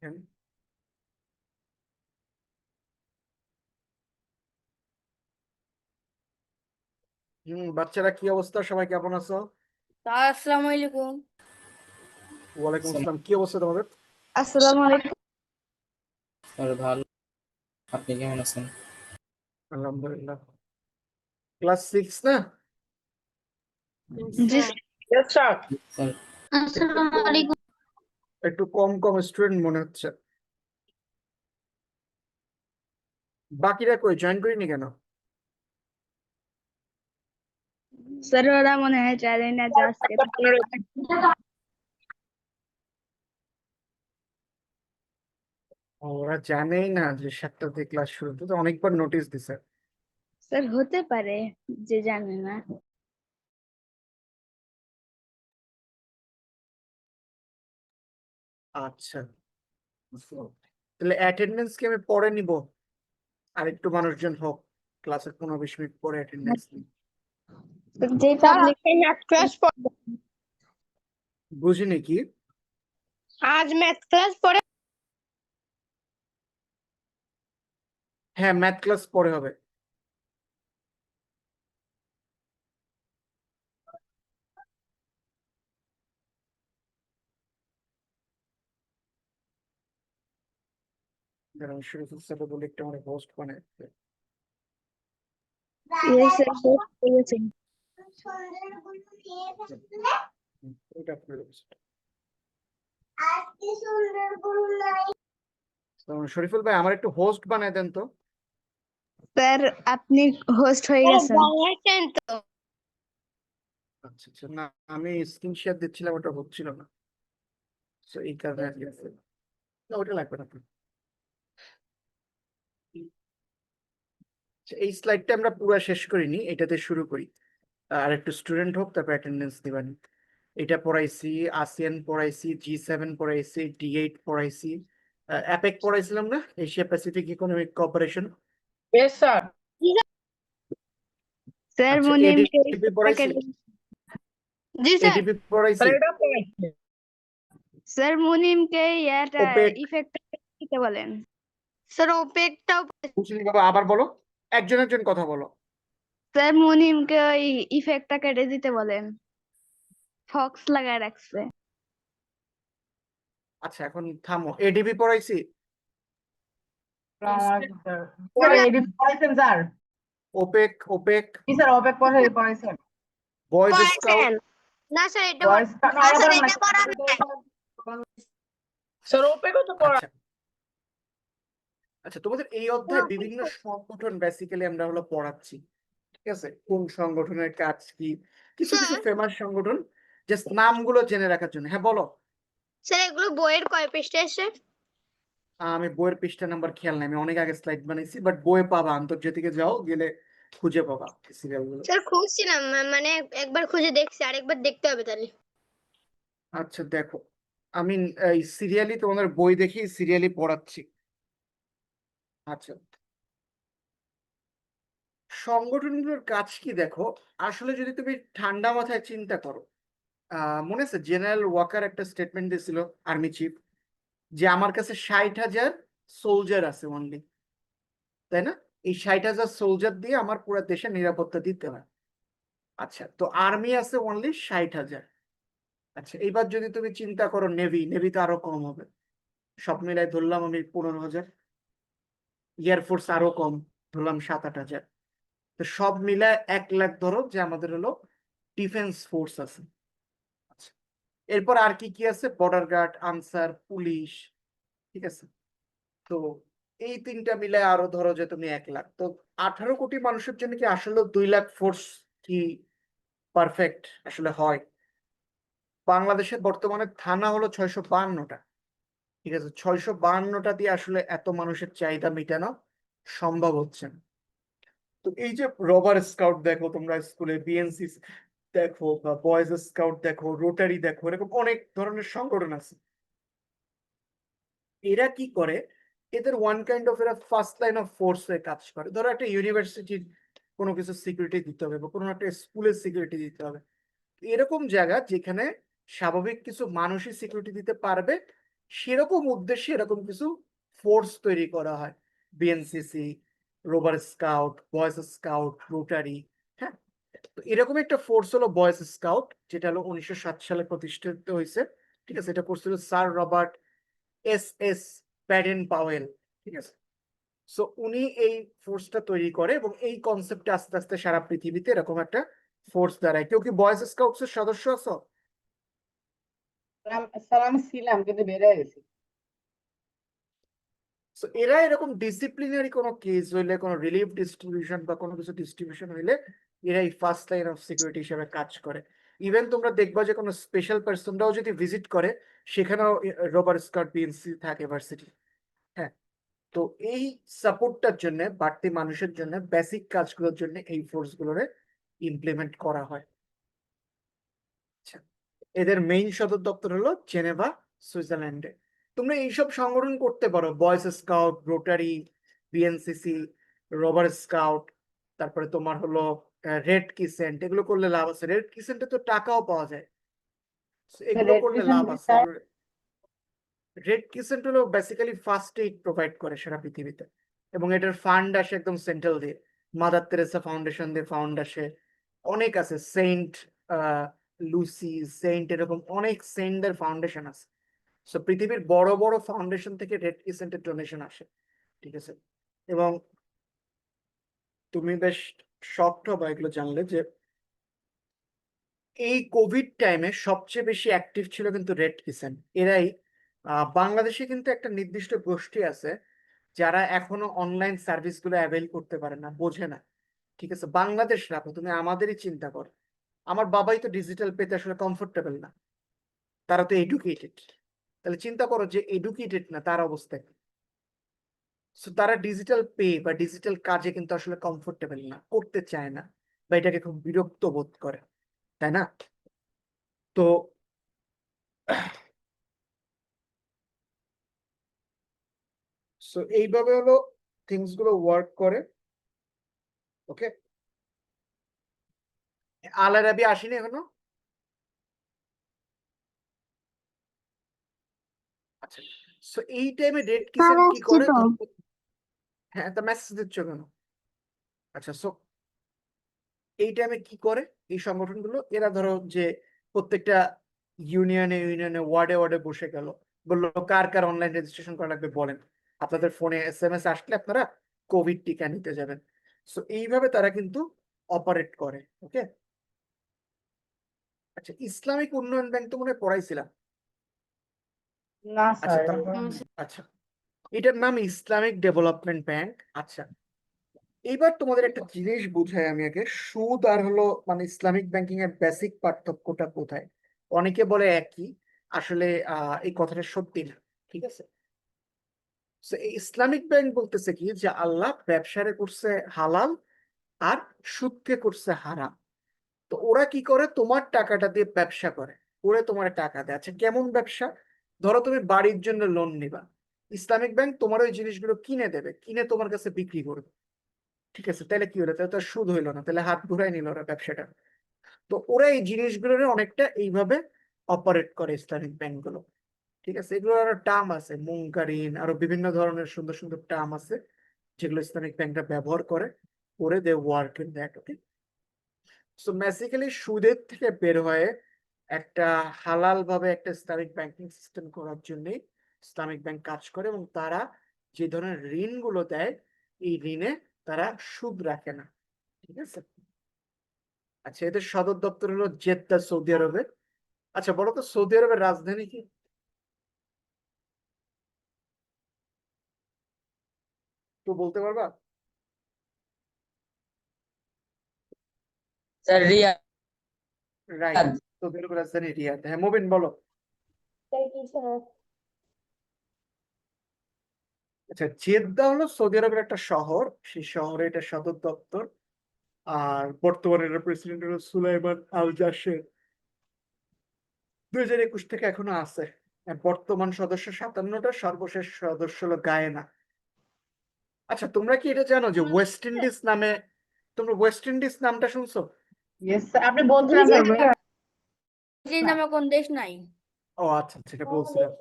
দেখেন বাচ্চারা কি অবস্থা, সবাই কেমন আছো? আসসালামু আলাইকুম। ওয়ালাইকুম আসসালাম। কি অবস্থা তোমাদের? আসসালামু আলাইকুম। স্যার ভালো, আপনি কেমন আছেন? আলহামদুলিল্লাহ। ক্লাস 6 না? জি স্যার আসসালামু আলাইকুম। একটু কম কম স্টুডেন্ট মনে হচ্ছে। বাকিরা কই, জয়েন করিনি কেন? স্যার ওরা মনে হয় জানে না যে আজকে ওরা জানেই না যে 7টাতে ক্লাস শুরু, তো অনেকবার নোটিশ দিছে। স্যার হতে পারে যে জানে না। আচ্ছা, তাহলে অ্যাটেন্ডেন্স কি আমি পরে নিব? আর একটু মানুষজন হোক, ক্লাসের 15-20 মিনিট পরে অ্যাটেন্ডেন্স নিই। যে পাবলিক ম্যাথ ক্লাস বুঝিনি কি? আজ ম্যাথ ক্লাস পরে হ্যাঁ, ম্যাথ ক্লাস পরে হবে। দাঁড়াও, শরীফুল স্যারকে বলি একটা আমার হোস্ট বানায়। স্যার পোস্ট করেছেন। ওইটা আপনার অবস্থা। শরীফুল ভাই, আমার একটু হোস্ট বানায় দেন তো। স্যার আপনি হোস্ট হয়ে গেছেন। বাংলাদেশেন তো আচ্ছা আচ্ছা, না আমি স্ক্রিন শেয়ার দিচ্ছিলাম, ওটা হচ্ছিল না, তো এই কারণে আর কি আছে। না, ওটা লাগবে না আপনার। আচ্ছা, এই স্লাইডটা আমরা পুরো শেষ করিনি, এটাতে শুরু করি। আর একটু স্টুডেন্ট হোক, তারপর অ্যাটেন্ডেন্স দিবেন। এটা পড়াইছি, আসিয়ান পড়াইছি, G7 পড়াইছি, D8 পড়াইছি, অ্যাপেক পড়াইছিলাম না, Asia Pacific economic cooperation. Yes sir. Sir আচ্ছা, মুনিমকে এডিপি পড়াইছি, জি স্যার এডিপি পড়াইছি, স্যার এটা পড়াইছে। স্যার মুনিমকে ইয়াটা ওপেক। ইফেক্ট দিতে বলেন। স্যার ওপেকটাও বুঝলি বাবা, আবার বলো, একজন একজন কথা বলো। স্যার মুনিমকে ওই ইফেক্টটা কেটে দিতে বলেন, ফক্স লাগায় রাখছে। আচ্ছা, এখন থামো। এডিবি পড়াইছি, স্যার এডিট পড়াইছেন স্যার? ওপেক, ওপেক, কি স্যার ওপেক পড়াইছেন? Boys scout. পড়াইছেন না স্যার এটা বয়েস না স্যার এটা পড়ান নাই। স্যার ওপেকও তো পড়া। আচ্ছা আচ্ছা, তোমাদের এই অধ্যায়ে বিভিন্ন সংগঠন বেসিক্যালি আমরা হলো পড়াচ্ছি, ঠিক আছে? কোন সংগঠনের কাজ কি, কিছু কিছু স্যার ফেমাস সংগঠন, জাস্ট নামগুলো জেনে রাখার জন্য। হ্যাঁ বলো। স্যার এগুলো বইয়ের কয় পৃষ্ঠা এসে? আমি বইয়ের পৃষ্ঠা নাম্বার খেয়াল নাই, আমি অনেক আগে স্লাইড বানাইছি, বাট বইয়ে পাবা, আন্তর্জাতিকে যাও, গেলে খুঁজে পাবা সিরিয়ালগুলো। স্যার খুঁজছিলাম মানে একবার খুঁজে দেখছি আরেকবার দেখতে হবে তাহলে। আচ্ছা দেখো, আমি এই সিরিয়ালি তোমাদের বই দেখি সিরিয়ালি পড়াচ্ছি। আচ্ছা, সংগঠনগুলোর কাজ কি দেখো, আসলে যদি তুমি ঠান্ডা মাথায় চিন্তা করো, মনে আছে জেনারেল ওয়াকার একটা স্টেটমেন্ট দিয়েছিল, আর্মি চিফ, যে আমার কাছে 60,000 সোলজার আছে অনলি, তাই না? এই 60,000 সোলজার দিয়ে আমার পুরো দেশের নিরাপত্তা দিতে হয়। আচ্ছা, তো আর্মি আছে অনলি 60,000। আচ্ছা, এইবার যদি তুমি চিন্তা করো নেভি, নেভি তো আরো কম হবে, সব মিলাই ধরলাম আমি 15,000। এয়ারফোর্স আরো কম, ধরলাম 7-8 হাজার। তো সব মিলায় 1 লাখ ধরো যে আমাদের হলো ডিফেন্স ফোর্স আছে। আচ্ছা, এরপর আর কি কি আছে? বর্ডার গার্ড, আনসার, পুলিশ, ঠিক আছে? তো এই তিনটা মিলে আরো ধরো যে তুমি 1 লাখ, তো 18 কোটি মানুষের জন্য কি আসলে 2 লাখ ফোর্স কি পারফেক্ট আসলে হয়? বাংলাদেশে বর্তমানে থানা হলো 652টা, ঠিক আছে? 652টা দিয়ে আসলে এত মানুষের চাহিদা মেটানো সম্ভব হচ্ছে না। তো এই যে রবার স্কাউট দেখো তোমরা স্কুলে, বিএনসি দেখো, বা বয়েজ স্কাউট দেখো, রোটারি দেখো, এরকম অনেক ধরনের সংগঠন আছে। এরা কি করে? এদের ওয়ান কাইন্ড অফ, এরা ফার্স্ট লাইন অফ ফোর্স হয়ে কাজ করে। ধরো একটা ইউনিভার্সিটির কোনো কিছু সিকিউরিটি দিতে হবে, বা কোনো একটা স্কুলের সিকিউরিটি দিতে হবে, এরকম জায়গা যেখানে স্বাভাবিক কিছু মানুষই সিকিউরিটি দিতে পারবে, সেরকম উদ্দেশ্যে এরকম কিছু ফোর্স তৈরি করা হয়, BNCC, rover scout, boys scout, rotary. হ্যাঁ, তো এরকম একটা ফোর্স হলো বয়েজ স্কাউট, যেটা হলো 1907 সালে প্রতিষ্ঠিত হয়েছে। ঠিক আছে, এটা করছিল স্যার রবার্ট এস প্যাডেন পাওয়েল। ঠিক আছে, সো উনি এই ফোর্সটা তৈরি করে এবং এই কনসেপ্টটা আস্তে আস্তে সারা পৃথিবীতে এরকম একটা ফোর্স দাঁড়ায়। কেউ কি বয়েজ স্কাউটস এর সদস্য আছো? স্যার আমি ছিলাম কিন্তু বেড়ে গেছি। সো এরা এরকম ডিসিপ্লিনারি কোনো কেস হইলে, কোনো রিলিফ ডিস্ট্রিবিউশন বা কোনো কিছু ডিস্ট্রিবিউশন হইলে এরা এই ফার্স্ট লাইন অফ সিকিউরিটি হিসেবে কাজ করে। ইভেন তোমরা দেখবা যে কোনো স্পেশাল পার্সনরাও যদি ভিজিট করে, সেখানেও রোভার স্কাউট বিএনসি থাকে ভার্সিটি। হ্যাঁ, তো এই সাপোর্টটার জন্য, বাড়তি মানুষের জন্য, বেসিক কাজগুলোর জন্য এই ফোর্স গুলোরে ইমপ্লিমেন্ট করা হয়। আচ্ছা, এদের মেইন সদর দপ্তর হলো জেনেভা, সুইজারল্যান্ডে। তোমরা এইসব সংগঠন করতে পারো, boys scout, rotary, BNCC, rover scout, তারপরে তোমার হলো রেড ক্রিসেন্ট। এগুলো করলে লাভ আছে। রেড ক্রিসেন্টে তো টাকাও পাওয়া যায়, So এগুলো রেড করলে ক্রিসেন্ট লাভ কি আছে। স্যার? রেড ক্রিসেন্ট হলো বেসিক্যালি ফার্স্ট এইড প্রোভাইড করে সারা পৃথিবীতে, এবং এটার ফান্ড আসে একদম সেন্ট্রাল দিয়ে। মাদার তেরেসা ফাউন্ডেশন দিয়ে ফান্ড আসে, অনেক আছে, সেন্ট লুসি, সেন্ট, এরকম অনেক সেন্টদের ফাউন্ডেশন আছে। সো পৃথিবীর বড় বড় ফাউন্ডেশন থেকে রেড ক্রিসেন্টের ডোনেশন আসে। ঠিক আছে, এবং তুমি বেশ শকড হবে এগুলো জানলে যে এই কোভিড টাইমে সবচেয়ে বেশি অ্যাক্টিভ ছিল কিন্তু রেড ক্রিসেন্ট। এরাই বাংলাদেশে কিন্তু একটা নির্দিষ্ট গোষ্ঠী আছে যারা এখনো অনলাইন সার্ভিস গুলো অ্যাভেল করতে পারে না, বোঝে না। ঠিক আছে, বাংলাদেশ রাখো, তুমি আমাদেরই চিন্তা করো। আমার বাবাই তো ডিজিটাল পেতে আসলে কমফোর্টেবল না, তারা তো এডুকেটেড। তাহলে চিন্তা করো যে এডুকেটেড না, তার অবস্থা কি। সো তারা ডিজিটাল পে বা ডিজিটাল কাজে কিন্তু আসলে কমফোর্টেবল না, করতে চায় না, বা এটাকে খুব বিরক্ত বোধ করে, তাই না? তো সো এইভাবে হলো থিংস গুলো ওয়ার্ক করে। ওকে, আল আরাবি আসেনি এখনো? আচ্ছা, সো এই টাইমে রেড স্যার ক্রিসেন্ট কি আসছি করে? তো। হ্যাঁ, তা মেসেজ দিচ্ছ কেন? আচ্ছা, সো এই টাইমে কি করে এই সংগঠনগুলো? এরা ধরো যে প্রত্যেকটা ইউনিয়নে ইউনিয়নে, ওয়ার্ডে ওয়ার্ডে বসে গেল, বললো কার কার অনলাইন রেজিস্ট্রেশন করা লাগবে বলেন, আপনাদের ফোনে এসএমএস আসলে আপনারা কোভিড টিকা নিতে যাবেন। সো এইভাবে তারা কিন্তু অপারেট করে। ওকে, আচ্ছা, ইসলামিক উন্নয়ন ব্যাংক তো মনে হয় পড়াইছিলাম। না আচ্ছা, স্যার। আচ্ছা, এটার নাম ইসলামিক ডেভেলপমেন্ট ব্যাংক। আচ্ছা, এইবার তোমাদের একটা জিনিস বুঝাই আমি আগে, সুদ আর হলো মানে ইসলামিক ব্যাংকিং এর বেসিক পার্থক্যটা কোথায়। অনেকে বলে একই, আসলে এই কথাটা সত্যি না। ঠিক আছে, So, এই ইসলামিক ব্যাংক বলতেছে কি যে আল্লাহ ব্যবসারে করছে হালাল আর সুদকে করছে হারাম। তো ওরা কি করে, তোমার টাকাটা দিয়ে ব্যবসা করে, ওরে তোমার টাকা দেয়। আচ্ছা, কেমন ব্যবসা? ধরো তুমি বাড়ির জন্য লোন নিবা, ইসলামিক ব্যাংক তোমার ওই জিনিসগুলো কিনে দেবে, কিনে তোমার কাছে বিক্রি করবে। ঠিক আছে, তাহলে কি হলো? তাহলে তো আর সুদ হইলো না, তাহলে হাত ঘুরাই নিল ওরা ব্যবসাটা। তো ওরা এই জিনিসগুলোর অনেকটা এইভাবে অপারেট করে ইসলামিক ব্যাংক গুলো। ঠিক আছে, এগুলোর আরো টার্ম আছে, মুনকারিন, আরো বিভিন্ন ধরনের সুন্দর সুন্দর টার্ম আছে যেগুলো ইসলামিক ব্যাংকটা ব্যবহার করে, করে they work in that. Okay, so basically সুদের থেকে বের হয়ে একটা হালাল ভাবে একটা ইসলামিক ব্যাংকিং সিস্টেম করার জন্য ইসলামিক ব্যাংক কাজ করে, এবং তারা যে ধরনের ঋণগুলো দেয় এই ঋণে তারা সুদ রাখে না। ঠিক আছে, আচ্ছা, এদের সদর দপ্তর হলো জেদ্দা, সৌদি আরবে। আচ্ছা, বলো তো সৌদি আরবের রাজধানী কি? তো বলতে পারবা? স্যার রিয়াদ। রাইট, সৌদি আরবের রাজধানী রিয়াদ। হ্যাঁ, মুবিন বলো। আচ্ছা, জেদ্দা হলো সৌদি আরবের একটা শহর, সেই শহরে এটা সদর দপ্তর। আর বর্তমানে এর প্রেসিডেন্ট হলো সুলাইমান আল জাসের। 2021 থেকে এখনো আছে। আর বর্তমান সদস্য 57টা, সর্বশেষ সদস্য হলো গায়েনা। আচ্ছা, তোমরা কি এটা জানো যে ওয়েস্ট ইন্ডিজ নামে, তোমরা ওয়েস্ট ইন্ডিজ নামটা শুনছো? ইয়েস স্যার, আপনি বলছিলেন স্যার। নামে কোন দেশ নাই? ও আচ্ছা আচ্ছা, এটা বলছিলাম।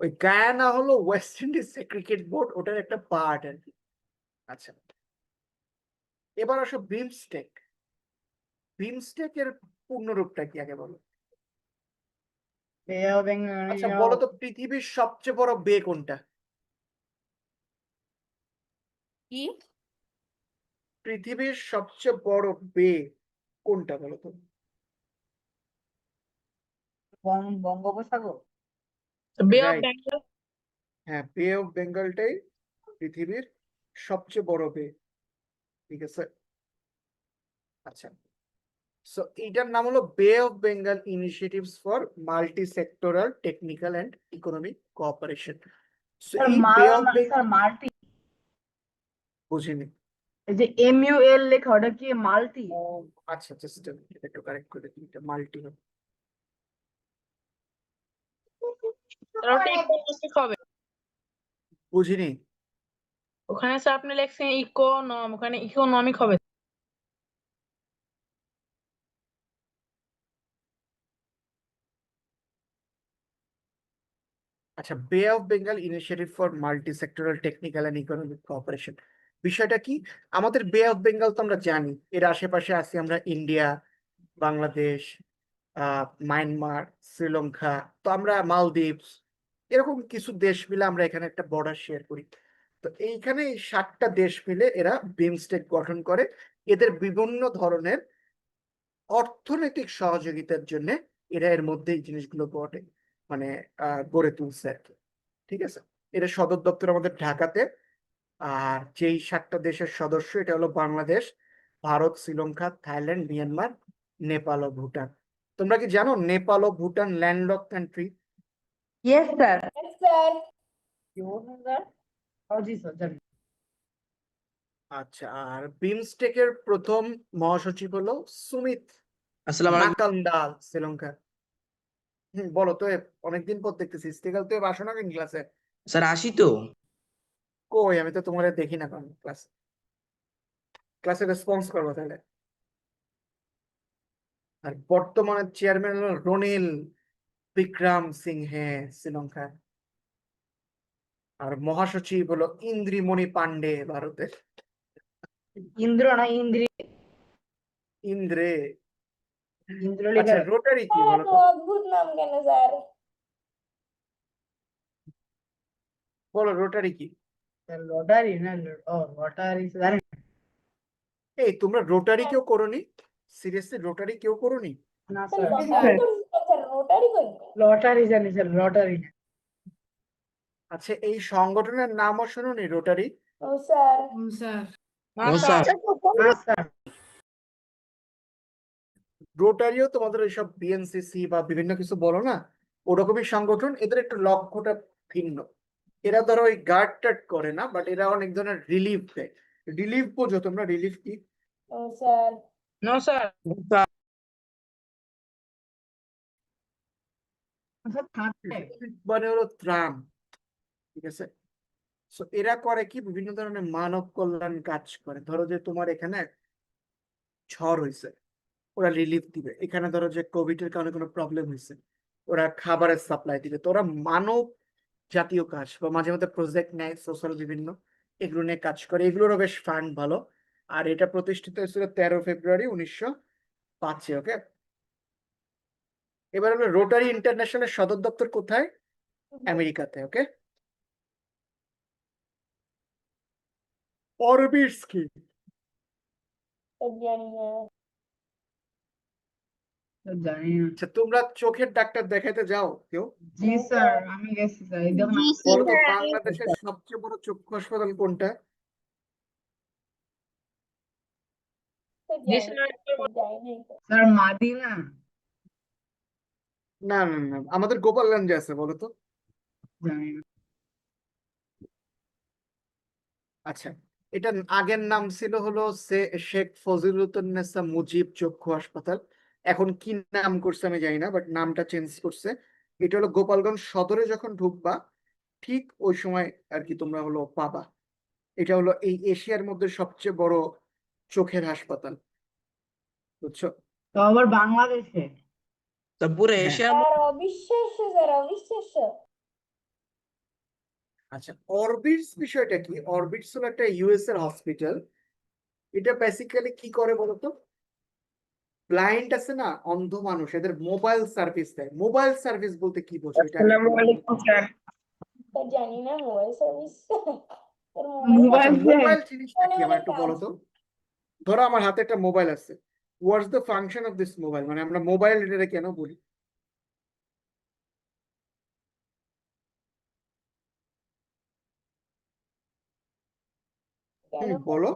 ওই গায়ানা হলো ওয়েস্ট ইন্ডিজ ক্রিকেট বোর্ড, ওটার একটা পার্ট আর কি। আচ্ছা, এবার আসো বিমস্টেক। বিমস্টেকের পূর্ণরূপটা কি আগে বলো। বে অফ বেঙ্গল আচ্ছা বলো তো, পৃথিবীর সবচেয়ে বড় বে কোনটা? কি? পৃথিবীর সবচেয়ে বড় বে কোনটা বলো তো? বঙ্গোপসাগর। বে অফ Right. বেঙ্গল। হ্যাঁ, বে অফ বেঙ্গলটাই পৃথিবীর সবচেয়ে বড় বে। ঠিক আছে। আচ্ছা, সো এইটার নাম হলো বে of Bengal initiatives for multi sectoral technical and economic cooperation. So sir এই বে অফ বেঙ্গল, মাল্টি, বুঝিনি। এই যে MUL লেখা ওটা কি মাল্টি? ও আচ্ছা, জাস্ট একটু কারেক্ট করে দিই, এটা মাল্টি হবে। তাহলে ওটা ইকোনমিক হবে। বুঝিনি। ওখানে স্যার আপনি লিখছেন ইকোনম, ওখানে ইকোনমিক হবে। আচ্ছা, বে of Bengal initiative for multi sectoral technical and economic cooperation বিষয়টা কি? আমাদের বে অফ বেঙ্গল তো আমরা জানি, এর আশেপাশে আছি আমরা ইন্ডিয়া, বাংলাদেশ, মায়ানমার, শ্রীলঙ্কা, তো আমরা মালদ্বীপস, এরকম কিছু দেশ মিলে আমরা এখানে একটা বর্ডার শেয়ার করি। তো এইখানে এই 7টা দেশ মিলে এরা বিমস্টেক গঠন করে। এদের বিভিন্ন ধরনের অর্থনৈতিক সহযোগিতার জন্য এরা এর মধ্যে এই জিনিসগুলো মানে গড়ে তুলছে আর কি। ঠিক আছে। এটা সদর দপ্তর আমাদের ঢাকাতে। আর যেই 7টা দেশের সদস্য, এটা হলো বাংলাদেশ, ভারত, শ্রীলঙ্কা, থাইল্যান্ড, মিয়ানমার, নেপাল ও ভুটান। তোমরা কি জানো নেপাল ও Bhutan landlock country? Yes sir. Sir জি স্যার জানি। আচ্ছা, আর বিমস্টেকের প্রথম মহাসচিব হলো সুমিত আসসালামু আলাইকুম নাকান্দাল, শ্রীলঙ্কা। বলো তো, অনেকদিন পর দেখতেছি ইস্তেকাল, তো আসো না কেন ক্লাসে? স্যার, আসি তো। কই, আমি তো তোমার দেখি না কেন ক্লাসে রেসপন্স করবো তাহলে। আর বর্তমানে চেয়ারম্যান হলো রনিল বিক্রম সিংহে, শ্রীলঙ্কা। আর মহাসচিব হলো ইন্দ্রিমণি পান্ডে, ভারতের। ইন্দ্র না ইন্দ্রি, ইন্দ্রে। ইন্দ্র লেখা আচ্ছা, রোটারি কি বলো তো? অদ্ভুত নাম কেন স্যার? বলো রোটারি কি? লটারি না? লটারি জানেন? এই তোমরা রোটারি কেউ করোনি? সিরিয়াসলি রোটারি কেউ করোনি? না স্যার স্যার, রোটারি কই? লটারি জানি স্যার, লটারি না। আচ্ছা, এই সংগঠনের নামও শুনোনি, রোটারি? ও স্যার। না ও স্যার। স্যার, না স্যার, রোটারিও তোমাদের এইসব বিএনসিসি বা বিভিন্ন কিছু বলো না, ওরকমই সংগঠন। এদের একটু লক্ষ্যটা ভিন্ন। এরা ধরো ওই গার্ড টার্ড করে না, বাট এরা অনেক ধরনের রিলিফ দেয়। রিলিফ বোঝো তোমরা? রিলিফ কি? ও স্যার। No sir. স্যার থাকে। মানে হলো ত্রাণ। ঠিক আছে। সো এরা করে কি, বিভিন্ন ধরনের মানব কল্যাণ কাজ করে। ধরো যে তোমার এখানে ঝড় হয়েছে, ওরা রিলিফ দিবে। এখানে ধরো যে কোভিড এর কারণে কোনো প্রবলেম হয়েছে, ওরা খাবারের সাপ্লাই দিবে। তো ওরা মানব জাতীয় কাজ বা মাঝে মধ্যে প্রজেক্ট নেয়, সোশ্যাল বিভিন্ন, এগুলো নিয়ে কাজ করে। এগুলোরও বেশ ফান্ড ভালো। আর এটা প্রতিষ্ঠিত হয়েছিল 13 ফেব্রুয়ারি 1905-এ। ওকে। এবার হলো রোটারি ইন্টারন্যাশনাল সদর দপ্তর কোথায়? আমেরিকাতে। ওকে। অরবিটস কি? জানি না। স্যার জানি না। আচ্ছা, তোমরা চোখের ডাক্তার দেখাতে যাও কেউ? জি স্যার, আমি গেছি স্যার, এই দেখুন বলো তো, বাংলাদেশের সবচেয়ে বড় চক্ষু হাসপাতাল কোনটা? জি স্যার। স্যার মাদিনা। না না না, আমাদের গোপালগঞ্জে আছে, বলো তো। জানি না। আচ্ছা, এটা আগের নাম ছিল হলো শেখ ফজিলুদ্দৌলা মুজিব চক্ষু হাসপাতাল। এখন কি নাম করছে আমি জানি না, বাট নামটা চেঞ্জ করছে। এটা হলো গোপালগঞ্জ সদরে যখন ঢুকবা, ঠিক ওই সময় আর কি তোমরা হলো পাবা। এটা হলো এই এশিয়ার মধ্যে সবচেয়ে বড় চোখের হাসপাতাল, বুঝছো? তো আবার বাংলাদেশে? তা পুরো হ্যাঁ। এশিয়ার স্যার অবিশ্বাস্য, স্যার অবিশ্বাস্য। আচ্ছা, অরবিটস বিষয়টা কি? অরবিটস হলো একটা ইউএস এর হসপিটাল। এটা বেসিক্যালি কি করে বলতো? ব্লাইন্ড আছে না, অন্ধ মানুষ, এদের মোবাইল সার্ভিস দেয়। মোবাইল সার্ভিস বলতে কি বোঝো এটা আগে একটু বলো তো। স্যার জানি না মোবাইল সার্ভিস আচ্ছা, মোবাইল মোবাইল জিনিসটা কি আমার একটু বলো তো। ধরো আমার হাতে একটা মোবাইল আছে, what's the function of this mobile, মানে আমরা মোবাইল এটা কেন বলি? বলো।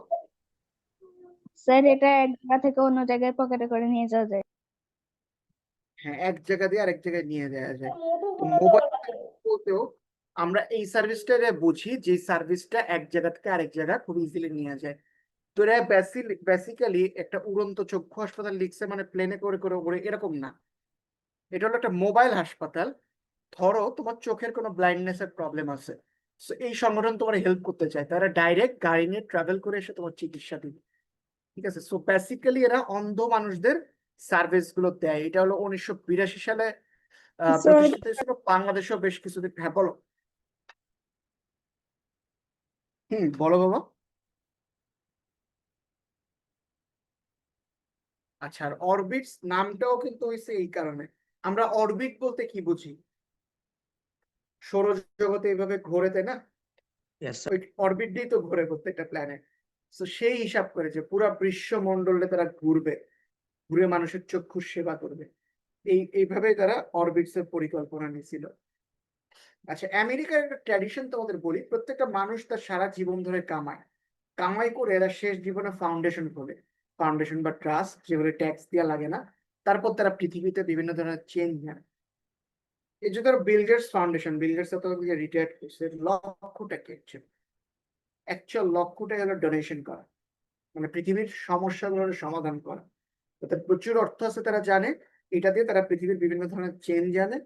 স্যার এটা এক জায়গা থেকে অন্য জায়গায় পকেটে করে নিয়ে যাওয়া যায়। হ্যাঁ, এক জায়গা দিয়ে আরেক জায়গায় নিয়ে যাওয়া যায়। মোটু তো ঘুমাতে মোবাইল বলা যায়। বলতেও আমরা এই সার্ভিসটা বুঝি, যে সার্ভিসটা এক জায়গা থেকে আরেক জায়গা খুব ইজিলি নিয়ে যায়। তো এরা বেসিক্যালি একটা উড়ন্ত চক্ষু হাসপাতাল লিখছে মানে প্লেনে করে করে ওড়ে, এরকম না। এটা হলো একটা মোবাইল হাসপাতাল। ধরো তোমার চোখের কোনো ব্লাইন্ডনেস এর প্রবলেম আছে, সো এই সংগঠন তোমার হেল্প করতে চায়, তারা ডাইরেক্ট গাড়ি নিয়ে ট্রাভেল করে এসে তোমার চিকিৎসা দিবে। ঠিক আছে, সো বেসিক্যালি এরা অন্ধ মানুষদের সার্ভিস গুলো দেয়। এটা হলো 1982 সালে প্রতিষ্ঠিত হয়েছিল। বাংলাদেশেও বেশ কিছুদিন। হ্যাঁ বলো। বলো বাবা। আচ্ছা, আর অরবিটস নামটাও কিন্তু হয়েছে এই কারণে। আমরা অরবিট বলতে কি বুঝি? সৌরজগতে এইভাবে ঘোরে, তাই না? Yes, sir. ওই অরবিট দিয়েই তো ঘোরে প্রত্যেকটা প্ল্যানেট। তো সেই হিসাব করে যে পুরো বিশ্বমণ্ডলে তারা ঘুরবে, ঘুরে মানুষের চক্ষুর সেবা করবে, এইভাবে তারা অরবিটস এর পরিকল্পনা নিয়েছিল। আচ্ছা, আমেরিকার একটা ট্র্যাডিশন তোমাদের বলি। প্রত্যেকটা মানুষ তার সারা জীবন ধরে কামায়, কামাই করে এরা শেষ জীবনে ফাউন্ডেশন খোলে। ফাউন্ডেশন বা ট্রাস্ট, যেগুলো ট্যাক্স দেওয়া লাগে না। তারপর তারা পৃথিবীতে বিভিন্ন ধরনের চেঞ্জ আনে। এই যে ধরো Bill Gates foundation, Bill Gates তো রিটায়ার্ড করছে, লক্ষ্যটা কি? অ্যাকচুয়াল লক্ষ্যটা হলো ডোনেশন করা, মানে পৃথিবীর সমস্যাগুলোর সমাধান করা। তাদের প্রচুর অর্থ আছে, তারা জানে এটা দিয়ে তারা পৃথিবীর বিভিন্ন ধরনের চেঞ্জ আনে।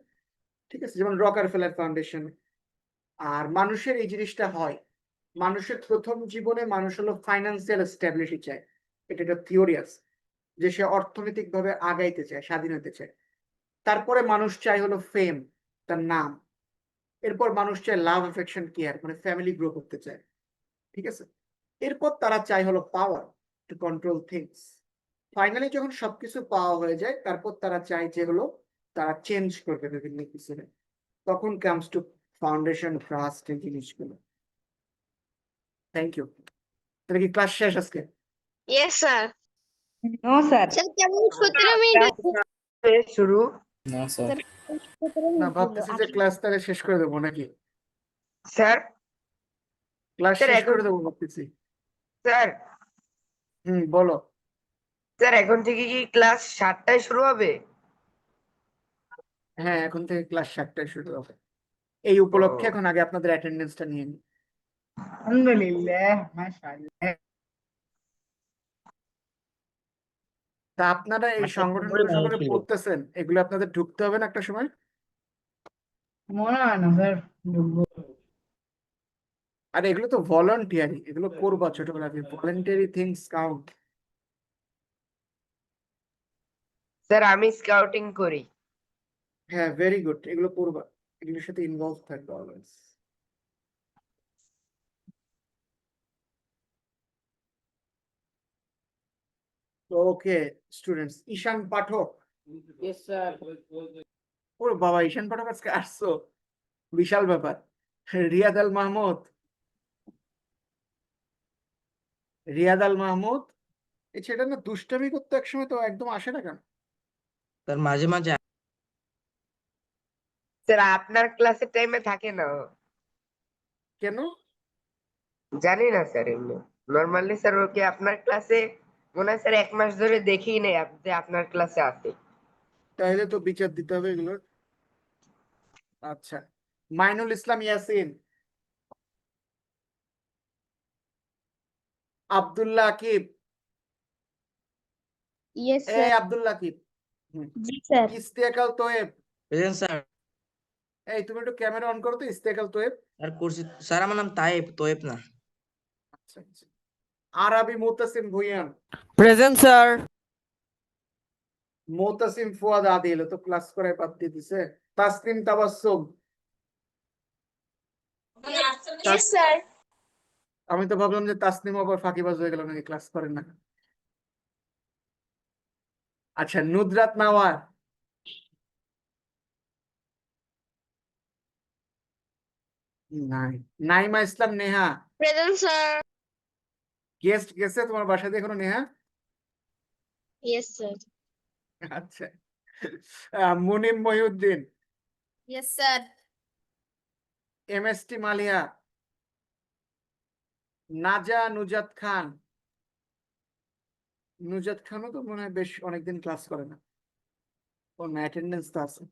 ঠিক আছে, যেমন রকারফেলার ফাউন্ডেশন। আর মানুষের এই জিনিসটা হয়, মানুষের প্রথম জীবনে মানুষ হলো ফাইন্যান্সিয়াল স্ট্যাবিলিটি চায়। এটা একটা থিওরি আছে যে সে অর্থনৈতিক ভাবে আগাইতে চায়, স্বাধীন হতে চায়। তারপরে মানুষ চায় হলো ফেম, তার নাম। এরপর মানুষ চায় লাভ, অ্যাফেকশন, কেয়ার, মানে ফ্যামিলি গ্রো করতে চায়। ঠিক আছে, এরপর তারা চায় হলো পাওয়ার, টু কন্ট্রোল থিংস। ফাইনালি যখন সবকিছু পাওয়া হয়ে যায়, তারপর তারা চায় যে হলো তারা চেঞ্জ করবে বিভিন্ন কিছু। তখন কামস টু ফাউন্ডেশন, ট্রাস্ট, এই জিনিসগুলো। Thank you. তাহলে কি ক্লাস শেষ আজকে? Yes sir. No sir sir কেমন 17 মিনিট? শুরু স্যার 17 না, মিনিট ভাবতেছি যে হলো। ক্লাস তাহলে শেষ করে দেবো নাকি? স্যার ক্লাস স্যার শেষ এখন করে দেবো ভাবতেছি। স্যার বলো। স্যার এখন থেকে কি ক্লাস 7টায় শুরু হবে? হ্যাঁ, এখন থেকে ক্লাস 7টায় শুরু হবে। এই উপলক্ষে এখন আগে আপনাদের অ্যাটেন্ডেন্সটা নিয়ে নিই। আলহামদুলিল্লাহ মাশাআল্লাহ। তা আপনারা এই সংগঠনগুলো সম্পর্কে পড়তেছেন, এগুলো আপনাদের ঢুকতে হবে না একটা সময়? মনে হয় না স্যার ঢুকবো। আর এগুলো তো ভলান্টিয়ারি, এগুলো করবা ছোটবেলা থেকে। Voluntary things count. স্যার আমি স্কাউটিং করি। হ্যাঁ, ভেরি গুড, এগুলো করবা, এগুলোর সাথে ইনভলভ থাকবে অলওয়েজ। ওকে স্টুডেন্টস, ঈশান পাঠক। Yes, sir. ওরে বাবা, ঈশান পাঠক আজকে আসছো, বিশাল ব্যাপার। রিয়াদ আল মাহমুদ, রিয়াদ আল মাহমুদ, এই ছেলেটা না দুষ্টামি করতে একসময়, তো একদম আসে না কেন? তার মাঝে মাঝে স্যার আপনার ক্লাসের টাইমে থাকে না ও। কেন? জানি না স্যার, এমনি নরমালি স্যার ওকে আপনার ক্লাসে মনে হয় স্যার 1 মাস ধরে দেখিই নেই যে আপনার ক্লাসে আছে। তাহলে তো বিচার দিতে হবে এগুলোর। আচ্ছা, মাইনুল ইসলাম ইয়াসিন, আব্দুল্লাহ আকিব, ইয়েস এই স্যার। আব্দুল্লাহ আকিব। জি sir. Istekal Toyeb, present sir. এই তুমি একটু ক্যামেরা অন করো তো। ইস্তেকাল তোয়েব। স্যার করছি স্যার, আমার নাম তায়েব, তোয়েব না। আচ্ছা আচ্ছা। Arabi Mutasim Bhuiyan, present sir. মুতাসিম ফুয়াদ আদিল, তো ক্লাস করে বাদ দিয়ে দিছে। Tasnim Tabassum, Yes, sir. আমি তো ভাবলাম যে তাসনিম আবার ফাঁকিবাজ হয়ে গেল নাকি, ক্লাস করেন না। আচ্ছা, নুদরাত নাওয়ার। নাই। Naima Islam Neha. Present sir. Guest গেছে তোমার বাসা দিয়ে এখনো নেহা? Yes sir. আচ্ছা। Munim Mohiuddin. Yes, sir. MST Maliha. Naja Nujat Khan. Nujat খানও তো মনে হয় বেশ অনেকদিন ক্লাস করে না, ওর অ্যাটেন্ডেন্স তো আছে।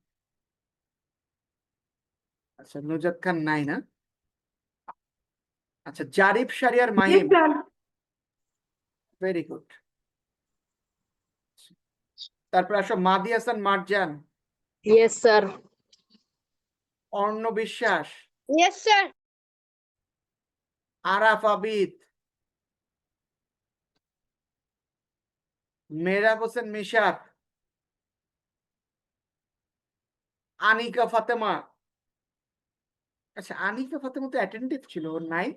আচ্ছা, নুজাত খান নাই না? আচ্ছা, জারিফ শারিয়ার মাহিম। Very good. তারপর আসো Madi Hasan Marjan. Yes sir. Arno Biswas. Yes sir. Araf Abid. Mehrab Hossain Mishak. Anika Fatema. আচ্ছা, আনিকা ফাতেমা তো অ্যাটেন্টিভ ছিল, ওর নাই?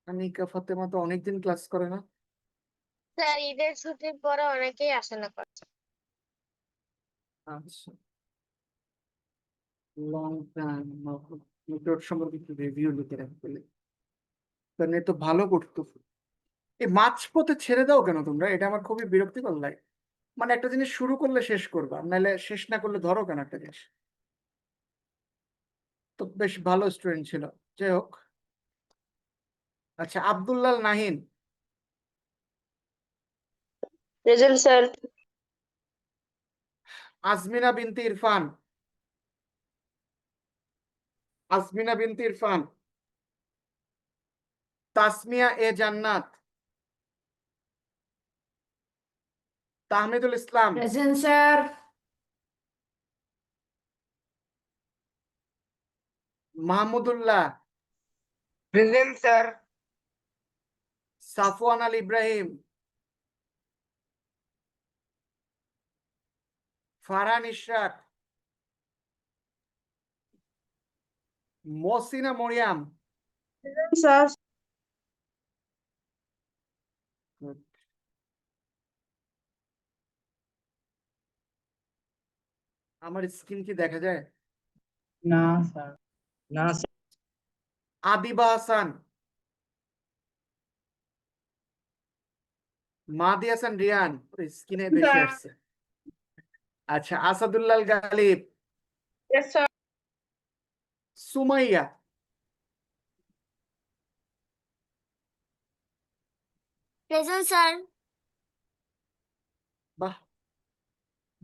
আনিকা ফাতেমা তো অনেকদিন ক্লাস করে না। স্যার ঈদের ছুটির পরে অনেকেই আসে না করছে। আচ্ছা, লং টাইম ওর সম্পর্কে একটু রিভিউ লিখে রাখবে, কারণ এ তো ভালো করতো। এই মাঝপথে ছেড়ে দাও কেন তোমরা? এটা আমার খুবই বিরক্তিকর লাগে। মানে একটা জিনিস শুরু করলে শেষ করবা, নাহলে শেষ না করলে ধরো কেন একটা জিনিস। তো বেশ ভালো স্টুডেন্ট ছিল, যাই হোক। আচ্ছা, Abdullah Nahin. Present sir. Azmina Binti Irfan. Azmina Binti Irfan. Tasmia e Jannat. Tahmidul Islam. Present, sir. Mahmudullah. Present sir. Safwan Al Ibrahim. Farhan Ishrak. Mohsina Mariam. Sir. Good. আমার স্ক্রিন কি দেখা যায়? না স্যার। না স্যার। আদিবা হাসান। মাদি হাসান রিয়ান, স্ক্রিনে বেশি আসছে। আচ্ছা, Asadullah Galib. Yes sir. Sumaiya. Present sir. বাহ,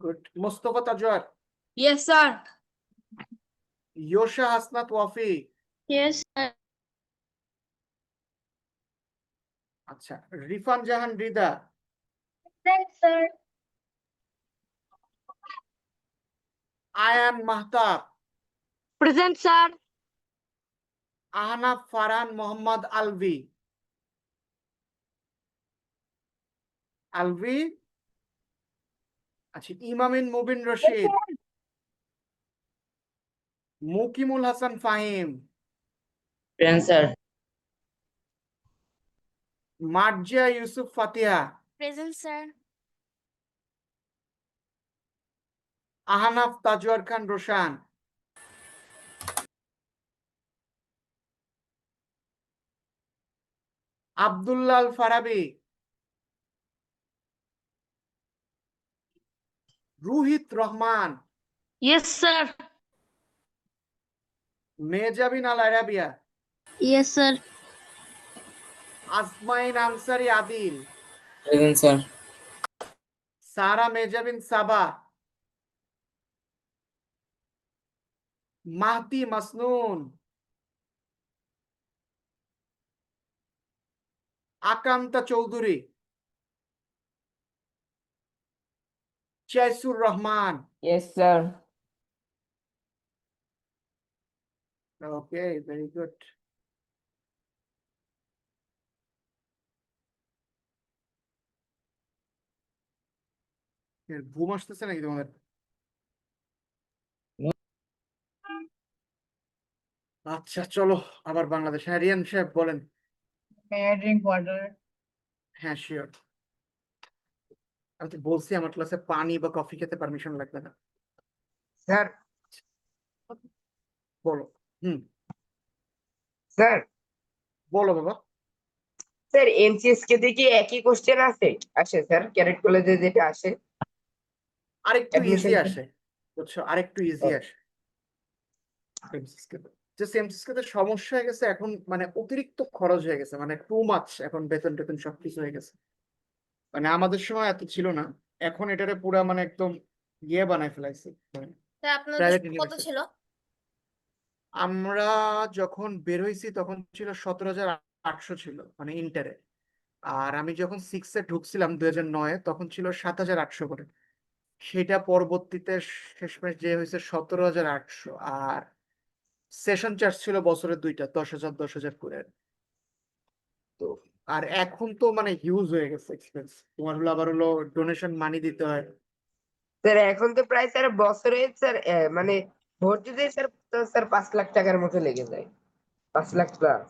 good. Mostafa Tajwar. Yes, sir. Yosha Hasnat Wafi. Yes sir. আচ্ছা, Rifan Jahan Rida. Present sir. Ayan Mahtab. Present sir. Ahnaf Farhan Mohammad Alvi. Alvi. আচ্ছা, Imamin Mubin Rashid. Mukimul Hasan Fahim. Present sir. Marzia Yusuf Fatiha. Present sir. Ahnaf Tajwar Khan Roshan. Abdullah Al Farabi. Ruhit Rahman. Yes, sir. Mejabin Al Arabia. Yes, sir. Azmain Ansari Adil. Present sir. Sara Mejabin Saba. Mahdi Masnun. Akanta Chowdhury. Joysur Rahman. Yes sir. Okay, very good. ঘুম আসতেছে নাকি তোমাদের? আচ্ছা চলো আবার বাংলাদেশ। হ্যাঁ রিয়ান সাহেব বলেন। May I drink water? হ্যাঁ শিওর। আমি তো বলছি আমার ক্লাসে পানি বা কফি খেতে পারমিশন লাগবে না। স্যার বলো। হুম, স্যার বলো বাবা। স্যার এনসিএসকে তে কি একই কোশ্চেন আসে স্যার ক্যাডেট কলেজে যেটা আসে আরেকটু ইজি অ্যাডমিশন? আসে, বুঝছো, আরেকটু ইজি আসে। যে সেমসিসকে সমস্যা হয়ে গেছে এখন, মানে অতিরিক্ত খরচ হয়ে গেছে, মানে টু মাচ এখন, বেতন টেতন সবকিছু হয়ে গেছে। মানে আমাদের সময় এত ছিল না, এখন এটারে পুরা মানে একদম ইয়ে বানায় ফেলাইছে, স্যার আপনাদের প্রাইভেট কত ইউনিভার্সিটি। ছিল? আমরা যখন বের হইছি তখন ছিল 17,800 ছিল মানে ইন্টারে। আর আমি যখন সিক্সে ঢুকছিলাম 2009-এ তখন ছিল 7,800 করে। সেটা পরবর্তীতে শেষমেশ যে হয়েছে 17,800। আর সেশন চার্জ ছিল বছরের দুইটা, 10,000 10,000 করে। তো আর এখন তো মানে হিউজ হয়ে গেছে এক্সপেন্স, তোমার হলো আবার হলো ডোনেশন মানি দিতে হয়। স্যার এখন তো প্রায় স্যার বছরে স্যার মানে ভর্তিতে স্যার তো স্যার 5 লাখ টাকার মতো লেগে যায়, 5 লাখ প্লাস।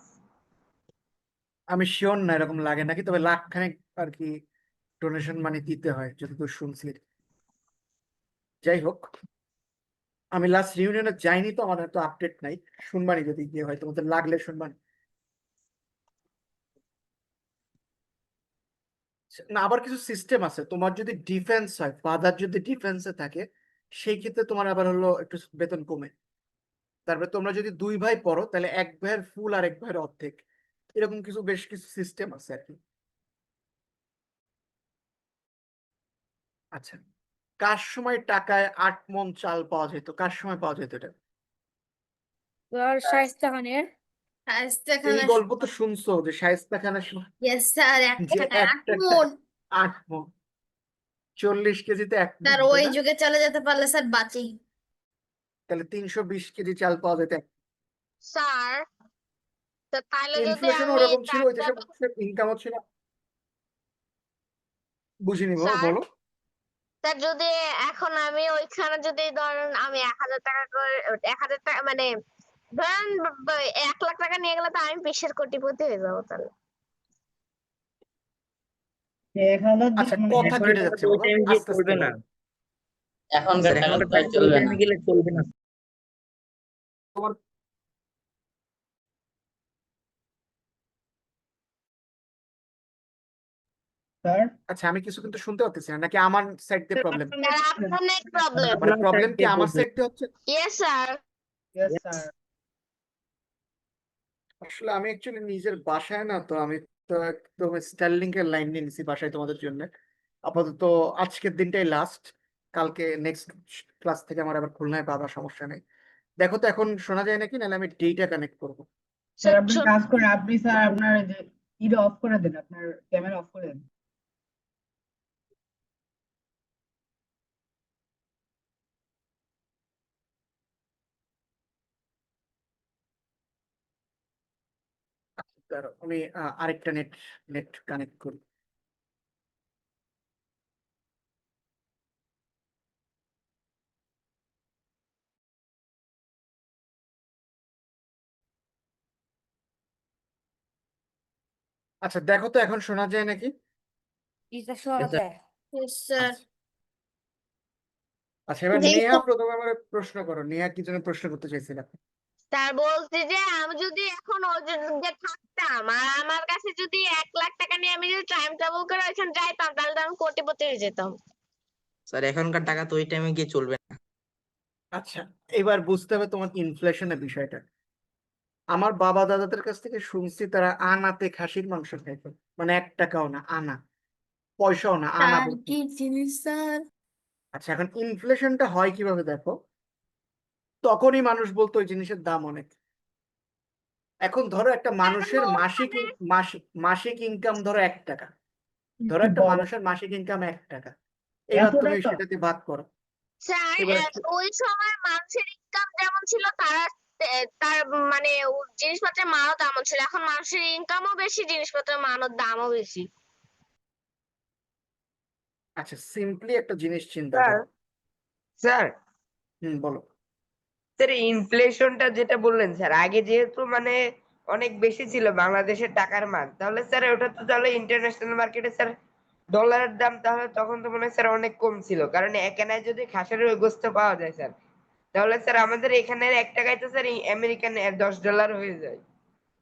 আমি শিওর না এরকম লাগে নাকি, তবে লাখ খানেক আর কি ডোনেশন মানি দিতে হয় যতদূর শুনছি। যাই হোক, আমি লাস্ট রিউনিয়নে যাইনি তো, আমার তো আপডেট নাই। শুনবানি যদি গিয়ে হয়, তোমাদের লাগলে শুনবানি। না, আবার কিছু সিস্টেম আছে, তোমার যদি ডিফেন্স হয়, ফাদার যদি ডিফেন্সে থাকে, সেই ক্ষেত্রে তোমার আবার হলো একটু বেতন কমে। তারপরে তোমরা যদি দুই ভাই পড়ো তাহলে এক ভাইয়ের ফুল আর এক ভাইয়ের অর্ধেক, এরকম কিছু বেশ কিছু সিস্টেম আছে আর কি। আচ্ছা, কার সময় টাকায় 8 মণ চাল পাওয়া যেত, কার সময় পাওয়া যেত এটা? স্যার শায়েস্তা খানের। শায়েস্তা এই খানের। গল্প তো শুনছো যে শায়েস্তা খানের সময় ইয়েস স্যার যে একটা একটা 8 মণ। 8 মণ, 40 কেজিতে 1 মণ, স্যার তাই ওই না? যুগে চলে যেতে পারলে স্যার বাঁচি। তাহলে 320 কেজি চাল পাওয়া যেত। স্যার তো তাহলে যদি ইনফ্লেশন আমি ওরকম ছিল, ওই টাকা, দেশের মানুষের ইনকামও ছিল। বুঝিনি, স্যার বলো। স্যার যদি এখন আমি ওইখানে যদি ধরেন আমি 1,000 টাকা করে, 1,000 টাকা মানে ধরেন 1 লাখ টাকা নিয়ে গেলে তো আমি বিশ্বের কোটিপতি হয়ে যাবো তাহলে। 1,000 আচ্ছা, মানে কথা এখনকার কেটে টাকা যাচ্ছে তো ওই বাবা, টাইমে গিয়ে আস্তে আস্তে চলবে না। বলো। এখনকার টাকা এখনকার তো আর টাকা তো ওই চলবে না। টাইমে গেলে চলবে না। তোমার স্যার আচ্ছা, আমি কিছু কিন্তু শুনতে পাচ্ছি না, নাকি আমার সাইড দিয়ে প্রবলেম? স্যার আপনার নেট প্রবলেম। মানে আপনার প্রবলেম side কি দিয়ে আমার problem। সাইড দিয়ে হচ্ছে? Yes sir. ইয়েস স্যার আসলে আমি অ্যাকচুয়ালি নিজের বাসায় না, তো আমি তো একদম স্টারলিংক এর লাইন নিয়ে নিছি বাসায় তোমাদের জন্য। আপাতত আজকের দিনটাই লাস্ট, কালকে নেক্সট ক্লাস থেকে আমার আবার খুলনায় পাবা, সমস্যা নেই। দেখো তো এখন শোনা যায় নাকি, নাহলে আমি ডেটা কানেক্ট করবো। স্যার আপনি কাজ করেন, আপনি স্যার আপনার যে ইটা অফ করে দেন, আপনার ক্যামেরা অফ করে দেন। দাঁড়াও, আমি আরেকটা নেট নেট কানেক্ট করি। আচ্ছা দেখো তো এখন শোনা যায় নাকি? Yes sir. আচ্ছা আচ্ছা, এবার জি নেহা প্রথমে আমার প্রশ্ন করো, নেহা কি জন্য প্রশ্ন করতে চাইছিলাম? স্যার বলছি যে আমি যদি এখন ওই যুগে থাকতাম আর আমার কাছে যদি 1 লাখ টাকা নিয়ে আমি যদি টাইম ট্রাভেল করে ওইখানে যাইতাম তাহলে তো আমি কোটিপতি হয়ে যেতাম। স্যার এখনকার টাকা তো ওই টাইমে গিয়ে চলবে না। আচ্ছা, এবার বুঝতে হবে তোমার ইনফ্লেশনের বিষয়টা। আমার বাবা দাদাদের কাছ থেকে শুনছি তারা আনাতে খাসির মাংস খাইতো, মানে 1 টাকাও না, আনা, পয়সাও না, আনা স্যার বলতে। কি জিনিস স্যার? আচ্ছা, এখন ইনফ্লেশনটা হয় কিভাবে দেখো, তখনই মানুষ বলতো ওই জিনিসের দাম অনেক। এখন ধরো একটা মানুষের মাসিক মাসিক মাসিক ইনকাম ধরো 1 টাকা, ধরো কি একটা বলেন, মানুষের মাসিক ইনকাম 1 টাকা, এবার এত তুমি টাকা? সেটা দিয়ে ভাগ করো। স্যার এবার ওই সময় মানুষের ইনকাম যেমন ছিল তারা তার মানে জিনিসপত্রের মানও তেমন ছিল, এখন মানুষের ইনকামও বেশি জিনিসপত্রের মানও দামও বেশি। আচ্ছা, সিম্পলি একটা জিনিস চিন্তা স্যার করো। স্যার বলো। স্যার ইনফ্লেশনটা যেটা বললেন স্যার, আগে যেহেতু মানে অনেক বেশি ছিল বাংলাদেশের টাকার মান, তাহলে স্যার ওটা তো তাহলে ইন্টারন্যাশনাল মার্কেটে স্যার ডলারের দাম তাহলে তখন তো মনে হয় স্যার অনেক কম ছিল, কারণ এখানে যদি খাসির ওই গোস্ত পাওয়া যায় স্যার, তাহলে স্যার আমাদের এখানে 1 টাকায় তো স্যার আমেরিকান $10 হয়ে যায়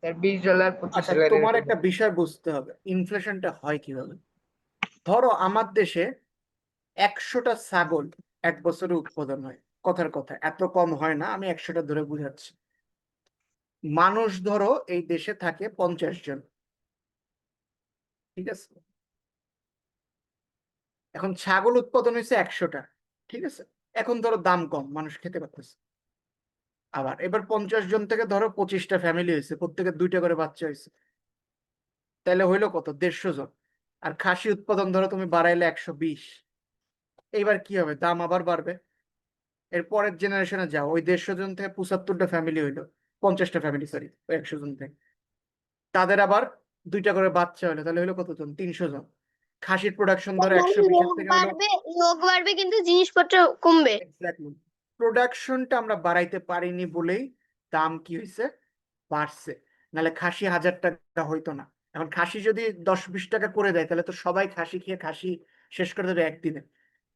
স্যার, $20 আচ্ছা, $25 তোমার এরকম। একটা বিষয় বুঝতে হবে, ইনফ্লেশনটা হয় কিভাবে। ধরো আমার দেশে 100টা ছাগল এক বছরে উৎপাদন হয়, কথার কথা এত কম হয় না, আমি 100টা ধরে বুঝাচ্ছি। মানুষ ধরো এই দেশে থাকে 50 জন, ঠিক আছে। এখন ছাগল উৎপাদন হয়েছে 100টা, ঠিক আছে। এখন ধরো দাম কম, মানুষ খেতে পারতেছে। আবার এবার 50 জন থেকে ধরো 25টা ফ্যামিলি হয়েছে, প্রত্যেকের 2টা করে বাচ্চা হয়েছে, তাহলে হইলো কত, 150 জন। আর খাসি উৎপাদন ধরো তুমি বাড়াইলে 120। এইবার কি হবে, দাম আবার বাড়বে। এর পরের জেনারেশনে যাও, ওই 150 জন থেকে 75টা ফ্যামিলি হইলো, 50টা ফ্যামিলি, সরি, ওই 100 জন থেকে তাদের আবার 2টা করে বাচ্চা হলো, তাহলে হলো কতজন, 300 জন। খাসির প্রোডাকশন ধরো 120 থেকে হলো, লোক বাড়বে কিন্তু জিনিসপত্র কমবে। এক্স্যাক্টলি, প্রোডাকশনটা আমরা বাড়াইতে পারিনি বলেই দাম কি হয়েছে, বাড়ছে। নাহলে খাসি 1000 টাকা হইতো না। এখন খাসি যদি 10-20 টাকা করে দেয়, তাহলে তো সবাই খাসি খেয়ে খাসি শেষ করে দেবে একদিনে,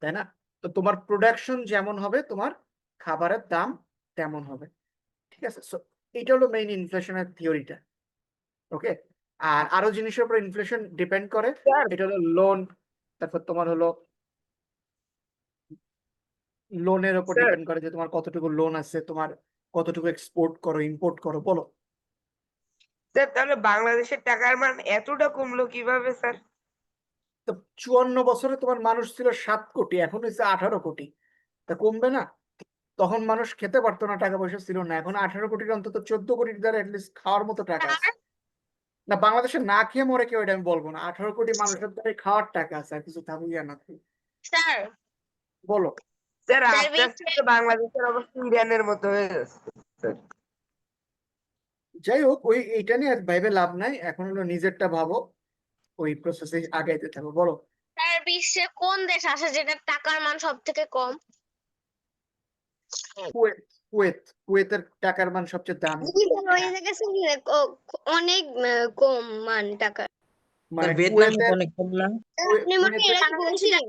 তাই না? তো তোমার প্রোডাকশন যেমন হবে, তোমার খাবারের দাম তেমন হবে, ঠিক আছে। সো এটা হলো মেইন ইনফ্লেশনের থিওরিটা, ওকে। আর আরো জিনিসের উপর ইনফ্লেশন ডিপেন্ড করে, স্যার এটা হলো লোন, তারপর তোমার হলো লোনের উপর স্যার ডিপেন্ড করে যে তোমার কতটুকু লোন আছে, তোমার কতটুকু এক্সপোর্ট করো, ইম্পোর্ট করো, বলো। স্যার তাহলে বাংলাদেশের টাকার মান এতটা কমলো কিভাবে স্যার? তো 54 বছরে তোমার মানুষ ছিল 7 কোটি, এখন হচ্ছে 18 কোটি, তা কমবে না? তখন মানুষ খেতে পারতো না, টাকা পয়সা ছিল না, এখন 18 কোটির অন্তত 14 কোটির দ্বারা অ্যাটলিস্ট খাওয়ার মতো টাকা আছে। না, বাংলাদেশে না খেয়ে মরে কেউ, এটা আমি বলবো না, 18 কোটি মানুষের দ্বারা খাওয়ার টাকা আছে, আর কিছু থাকুক না থাকুক। স্যার বলো। স্যার স্যার আস্তে আস্তে তো বাংলাদেশের অবস্থা ইরানের মতো হয়ে যাচ্ছে স্যার। যাই হোক, ওই এইটা নিয়ে আর ভাইবে লাভ নাই, এখন হলো নিজেরটা ভাবো, ওই প্রসেসে আগাইতে থাকো, বলো। স্যার বিশ্বে কোন দেশ আছে যেটার টাকার মান সব থেকে কম? কুয়েত। কুয়েতের টাকার মান সবচেয়ে দামি। ওই জায়গায় অনেক কম মান টাকা। মানে ভিয়েতনামে তো কুয়েতের অনেক কম না? আপনি মনে হয় এর আগে বলছিলেন।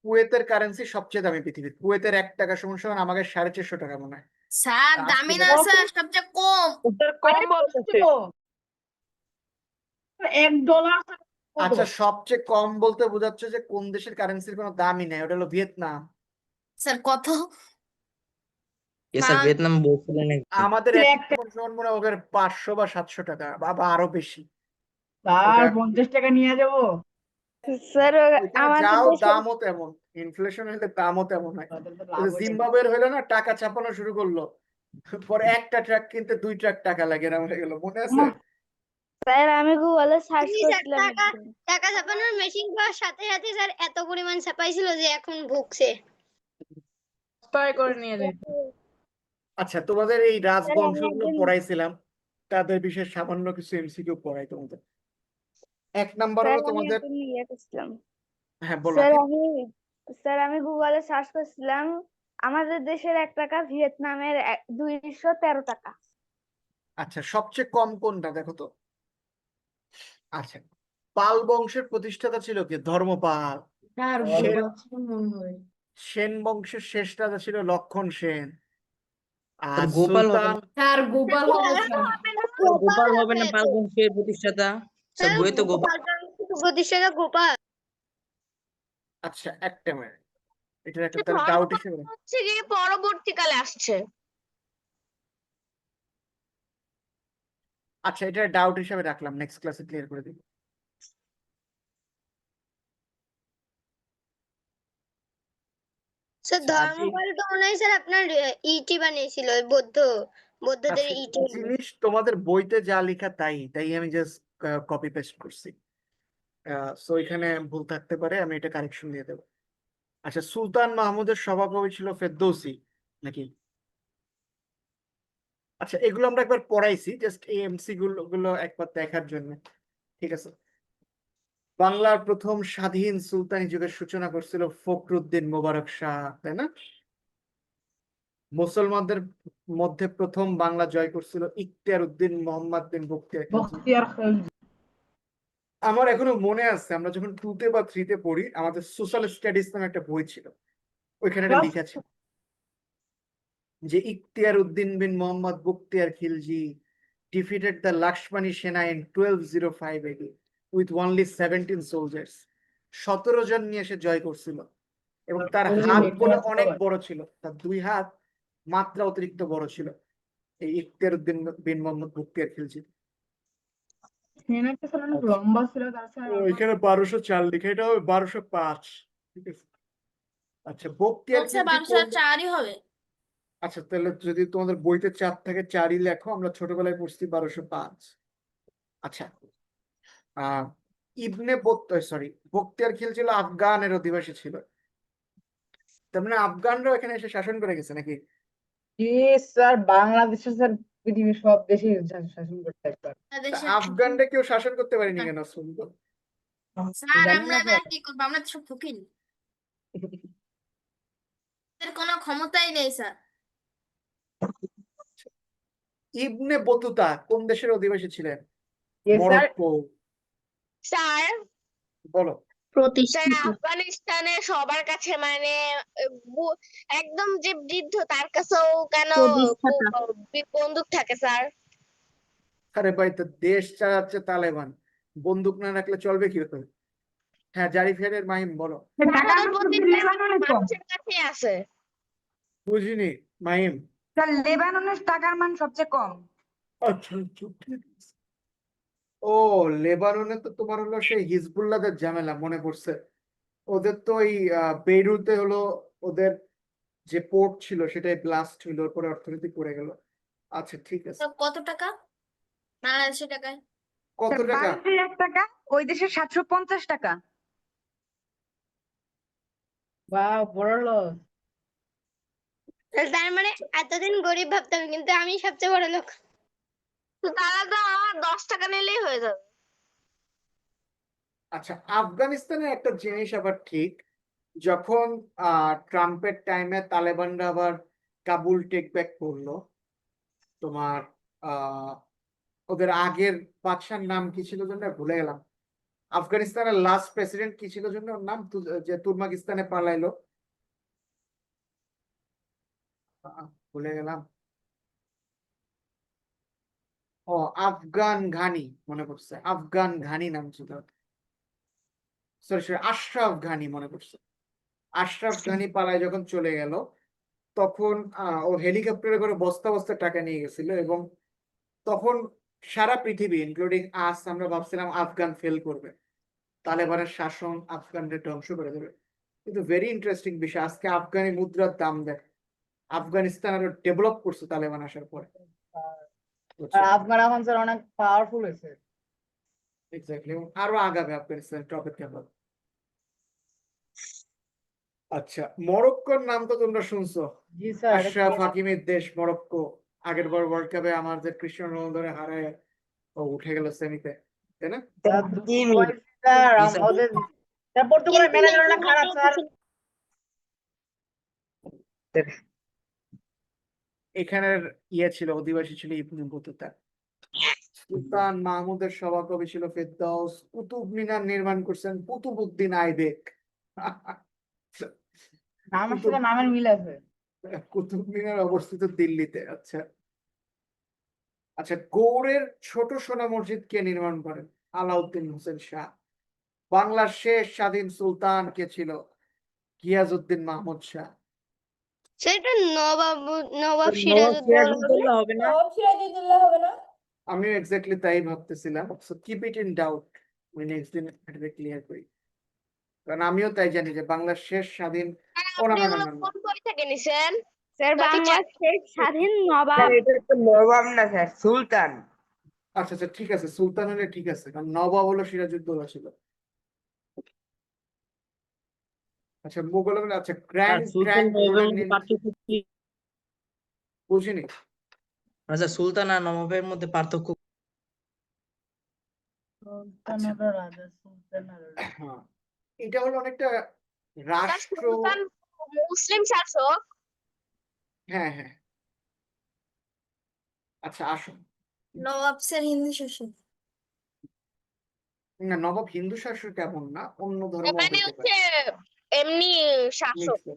কুয়েতের কারেন্সি সবচেয়ে দামি পৃথিবীর। কুয়েতের 1 টাকা সমান সমান আমাকে 450 টাকা মনে হয়। স্যার দামি না স্যার, সবচেয়ে কম। স্যার কম বলতেছে। $1 আচ্ছা, সবচেয়ে কম বলতে বোঝাচ্ছে যে কোন দেশের কারেন্সির কোনো দামই নেই, ওটা হলো ভিয়েতনাম। স্যার কত? স্যার পাঁচ। ভিয়েতনাম বলছিলেন একদিন। আমাদের এক সমান সমান মনে হয় ওদের 500 বা 700 টাকা, বা আরো বেশি। স্যার ওটা 50 টাকা নিয়ে যাবো। স্যার ওইখানে আমাদের যাও, দেশের দামও তেমন, ইনফ্লেশন হলে দামও তেমন হয়। তাদের তো ওই লাভ যে হয়ে যাবে। জিম্বাবুয়ের হইলো না, টাকা চাপানো শুরু করলো, পরে একটা ট্রাক কিনতে 2 ট্রাক টাকা লাগে, এরকম হয়ে গেল, মনে আছে? স্যার আমি গুগলে সার্চ স্যার করছিলাম টাকা একদিন। টাকা ছাপানোর মেশিন পাওয়ার সাথে সাথে স্যার এত পরিমাণ ছাপাইছিল যে এখন ভুগছে। ট্রাই করে নিয়ে যাই। আচ্ছা, তোমাদের এই স্যার আমি রাজবংশগুলো একদিন পড়াইছিলাম, তাদের বিষয়ে সামান্য কিছু এমসিকিউ পড়াই তোমাদের। 1 নাম্বার স্যার হলো আমি তোমাদের, একদিন ইয়ে করছিলাম। হ্যাঁ বলো স্যার আফিফ। আমি গুগলে সার্চ করছিলাম, আমাদের দেশের 1 টাকা ভিয়েতনামের 213 টাকা। আচ্ছা, সবচেয়ে কম কোনটা দেখো তো। আচ্ছা, পাল বংশের প্রতিষ্ঠাতা ছিল কে, ধর্মপাল। স্যার সেন গোপাল ছিল মনে হয়। সেন বংশের শেষ রাজা ছিল লক্ষণ সেন। স্যার আর গোপাল হবে সুলতান, না? স্যার গোপাল হবে স্যার। স্যার গোপাল হবে না পাল বংশের প্রতিষ্ঠাতা? স্যার বইয়ে তো গোপাল। প্রতিষ্ঠাতা গোপাল। আচ্ছা একটা মিনিট, এটা একটা তাহলে ডাউট হিসেবে রাখো। হচ্ছে গিয়ে পরবর্তীকালে আসছে। আচ্ছা, এটা ডাউট হিসেবে রাখলাম, নেক্সট ক্লাসে ক্লিয়ার করে দিব। স্যার আচ্ছা, আর ধর্মপাল তো মনে হয় স্যার আপনার ইটি বানিয়েছিল, ওই বৌদ্ধদের আচ্ছা, ইটি। জিনিস তোমাদের বইতে যা লেখা তাই তাই আমি জাস্ট কপি পেস্ট করছি, সো এখানে ভুল থাকতে পারে, আমি এটা কারেকশন দিয়ে দেবো। আচ্ছা, সুলতান মাহমুদের সভাকবি ছিল ফেরদৌসী নাকি? আচ্ছা, এগুলো আমরা একবার পড়াইছি, জাস্ট এই এমসি গুলো একবার দেখার জন্য, ঠিক আছে। বাংলার প্রথম স্বাধীন সুলতানি যুগের সূচনা করছিল ফখরুদ্দিন মোবারক শাহ, তাই না? মুসলমানদের মধ্যে প্রথম বাংলা জয় করছিল ইখতিয়ার উদ্দিন মোহাম্মদ বিন বখতিয়ার খিলজি। বখতিয়ার খিলজি। আমার এখনো মনে আছে আমরা যখন 2 তে বা 3 তে পড়ি আমাদের সোশ্যাল স্টাডিজ নামে একটা বই ছিল, ওইখানে একটা Class- লেখা ছিল যে ইখতিয়ার উদ্দিন বিন Mohammad Bakhtiyar Khilji defeated the Lakshmani Sena in 1205 AD with only 17 soldiers. 17 জন নিয়ে সে জয় করছিল এবং তার হাতগুলো অনেক বড় ছিল, তার 2 হাত মাত্রা অতিরিক্ত বড় ছিল এই ইখতিয়ার উদ্দিন বিন মোহাম্মদ বখতিয়ার খিলজি। সেনাটা ছিল অনেক লম্বা ছিল, তার সাথে এখানে 1204 লেখা, এটা হবে 1205। ঠিক আছে। আচ্ছা, বখতিয়ার বলছে খিলজি 1204ই হবে। আচ্ছা, তাহলে যদি তোমাদের বইতে 4 থেকে 4ই লেখো, আমরা ছোটবেলায় পড়ছি 1205। আচ্ছা, বখতিয়ার খিলজি ছিল আফগানের অধিবাসী ছিল, তার মানে আফগানরাও এখানে এসে শাসন করে গেছে নাকি? স্যার বাংলাদেশে স্যার পৃথিবীর সব দেশে শাসন করতে একবার। বাংলাদেশে আফগানরা কেউ শাসন করতে পারেনি কেন শুনবো? স্যার জানি না আমরা স্যার। কি করবো, আমরা তো সব ফকির, এর কোনো ক্ষমতাই নেই স্যার। ইবনে বতুতা কোন দেশের অধিবাসী ছিলেন? Sir Morocco. স্যার বলো। স্যার আফগানিস্তানে সবার কাছে মানে একদম যে বৃদ্ধ তার কাছেও কেন বন্দুক থাকে স্যার? আরে ভাই, তো দেশ চালাচ্ছে তালেবান, বন্দুক না রাখলে চলবে কি করে? হ্যাঁ, জারিফের মাহিম বলো। আমাদের প্রতিটা মানুষের কাছে আছে। বুঝিনি মাহিম। স্যার লেবাননের টাকার মান সবচেয়ে কম। আচ্ছা আচ্ছা, ঠিক আছে। ও, লেবাননে তো তোমার হলো সেই হিজবুল্লাহদের ঝামেলা মনে পড়ছে। ওদের তো ওই বেইরুতে হলো ওদের যে পোর্ট ছিল সেটাই ব্লাস্ট হইলো, পরে অর্থনীতি পড়ে গেল। আচ্ছা ঠিক আছে। তো কত টাকা বাংলাদেশের টাকায়? কত স্যার টাকা? বাংলাদেশের 1 টাকা ওই দেশের 750 টাকা। বাহ, বড় লস। তার মানে এতদিন গরিব ভাবতাম, কিন্তু আমি সবচেয়ে বড় লোক। তারা তো আমার 10 টাকা নিলেই হয়ে যাবে। আচ্ছা, আফগানিস্তানের একটা জিনিস আবার ঠিক, যখন ট্রাম্পের টাইমে তালেবানরা আবার কাবুল টেক ব্যাক করলো, তোমার ওদের আগের বাদশার নাম কি ছিল যেন ভুলে গেলাম। আফগানিস্তানের লাস্ট প্রেসিডেন্ট কি ছিল যেন ওর নাম, যে তুর্কমেনিস্তানে পালাইলো, ভুলে গেলাম। ও, আফগান ঘানি, মনে পড়ছে, আফগান ঘানি নাম ছিল। সরি সরি, আশরাফ ঘানি, মনে পড়ছে। আশরাফ ঘানি পালায় যখন চলে গেল, তখন ও হেলিকপ্টারে করে বস্তা বস্তা টাকা নিয়ে গেছিল, এবং তখন সারা পৃথিবী ইনক্লুডিং আস আমরা ভাবছিলাম আফগান ফেল করবে, তালেবানের শাসন আফগানদের ধ্বংস করে দেবে। কিন্তু ভেরি ইন্টারেস্টিং বিষয়, আজকে আফগানি মুদ্রার দাম দেয়। আফগানিস্তান আরো ডেভেলপ করছে তালেবান আসার পরে। আর আফগান এখন স্যার অনেক পাওয়ারফুল হয়েছে। এক্স্যাক্টলি, এবং আরো আগাবে আফগানিস্তান টপের কেবল। আচ্ছা, মরক্কোর নাম তো তোমরা শুনছো, জি স্যার। আশরাফ হাকিমের দেশ মরক্কো। আগের বার ওয়ার্ল্ড কাপে আমাদের ক্রিস্টিয়ানো রোনালদোরে হারায় ও উঠে গেল সেমিতে, তাই না? স্যার ওদের পর্তুগালের ম্যানেজারটা খারাপ স্যার। এখানের ছিল অধিবাসী ছিল ইবনে বতুতা। সুলতান মাহমুদের সভাকবি ছিল ফেরদৌস। কুতুব মিনার নির্মাণ করছেন কুতুবউদ্দিন আইবেক। নামের সাথে নামের মিল আছে। কুতুব মিনার অবস্থিত দিল্লিতে। আচ্ছা আচ্ছা, গৌড়ের ছোট সোনা মসজিদ কে নির্মাণ করেন? আলাউদ্দিন হোসেন শাহ। বাংলার শেষ স্বাধীন সুলতান কে ছিল? গিয়াসউদ্দিন মাহমুদ শাহ। সেটা নবাব নবাব সিরাজউদ্দৌলা হবে না? আমিও এক্স্যাক্টলি তাই ভাবতেছিলাম, so keep it in doubt, আমি নেক্সট দিন এটা ক্লিয়ার করি, কারণ আমিও তাই জানি যে বাংলার শেষ স্বাধীন। আপনি এগুলো কোন বই থেকে নিছেন? স্যার বাংলার শেষ স্বাধীন নবাব। স্যার এটা তো নবাব না স্যার, সুলতান। আচ্ছা আচ্ছা, ঠিক আছে, সুলতান হলে ঠিক আছে, কারণ নবাব হলো সিরাজউদ্দৌলা ছিল। আচ্ছা, মুঘল আমলে, আচ্ছা, আর গ্র্যান্ড সুলতান গ্র্যান্ড নবাবের রোডের মধ্যে পার্থক্য কি? বুঝিনি। আচ্ছা, সুলতান আর নবাবের মধ্যে পার্থক্য? সুলতানেরও রাজা, সুলতানেরও রাজা। হ্যাঁ, এটা হলো অনেকটা রাষ্ট্র। সুলতান মুসলিম শাসক। হ্যাঁ হ্যাঁ, আচ্ছা আসো। নবাব স্যার হিন্দু শাসক। না, নবাব হিন্দু শাসক কেমন না, অন্য ধর্ম মানে হইতে হচ্ছে পারে। এমনি শাসক, Mixed.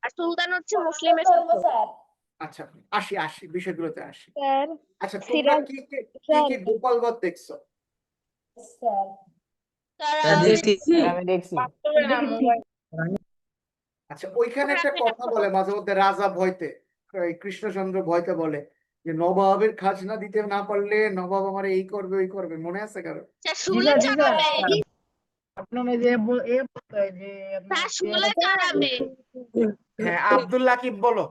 আর সুলতান হচ্ছে মুসলিমের শাসক। আচ্ছা আসি আসি বিষয়গুলোতে আসি। স্যার আচ্ছা তোমরা সিরাজ কি কি স্যার গোপালগঞ্জ দেখছো? তারা স্যার দেখছি আমি দেখছি। বাস্তবে না মোবাইল। আচ্ছা ওইখানে একটা কথা বলে মাঝে মধ্যে রাজা ভয়তে, এই কৃষ্ণচন্দ্র ভয়তে বলে যে নবাবের খাজনা দিতে না পারলে নবাব আমার এই করবে ওই করবে, মনে আছে কারো? শুলে জি স্যার, চড়াবে, আপনার এই যে বলতো যে আপনার তার শুলে চড়াবে। হ্যাঁ, আব্দুল লাকিব বলো।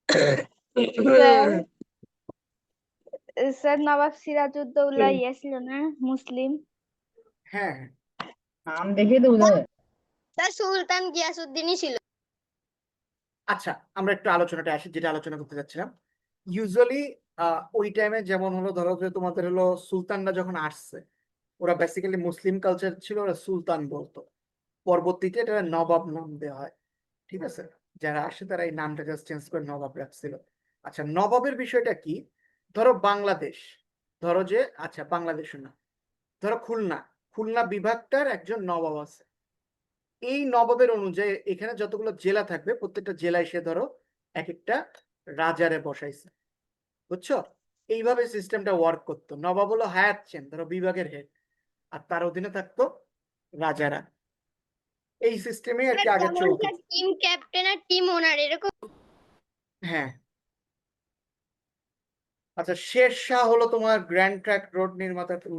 স্যার স্যার নবাব সিরাজউদ্দৌলা ইয়ে ছিল না, মুসলিম। হ্যাঁ হ্যাঁ। নাম দেখে তো বোঝা যায়। তার সুলতান গিয়াসউদ্দিনই ছিল। আচ্ছা আমরা একটু আলোচনাটা আসি, যেটা আলোচনা করতে যাচ্ছিলাম। ইউজুয়ালি ওই টাইমে যেমন হলো, ধরো যে তোমাদের হলো সুলতানরা যখন আসছে, ওরা বেসিক্যালি মুসলিম কালচার ছিল, ওরা সুলতান বলতো। পরবর্তীতে এটা নবাব নাম দেওয়া হয়, ঠিক আছে? যারা আসে তারা এই নামটা জাস্ট চেঞ্জ করে নবাব রাখছিল। আচ্ছা নবাবের বিষয়টা কি? ধরো বাংলাদেশ, ধরো যে আচ্ছা বাংলাদেশ না, ধরো খুলনা, খুলনা বিভাগটার একজন নবাব আছে। এই নবাবের অনুযায়ী এখানে যতগুলো জেলা থাকবে প্রত্যেকটা জেলায় সে ধরো এক একটা রাজারে বসাইছে, বুঝছো? এইভাবে সিস্টেমটা ওয়ার্ক করতো। নবাব হলো হায়াত চেন, ধরো বিভাগের হেড, আর তার অধীনে থাকতো রাজারা। এই সিস্টেমে আর কি আগে চলতো। টিম ক্যাপ্টেন আর টিম ওনার এরকম। হ্যাঁ। আচ্ছা শের শাহ হলো তোমার গ্র্যান্ড ট্র্যাঙ্ক রোড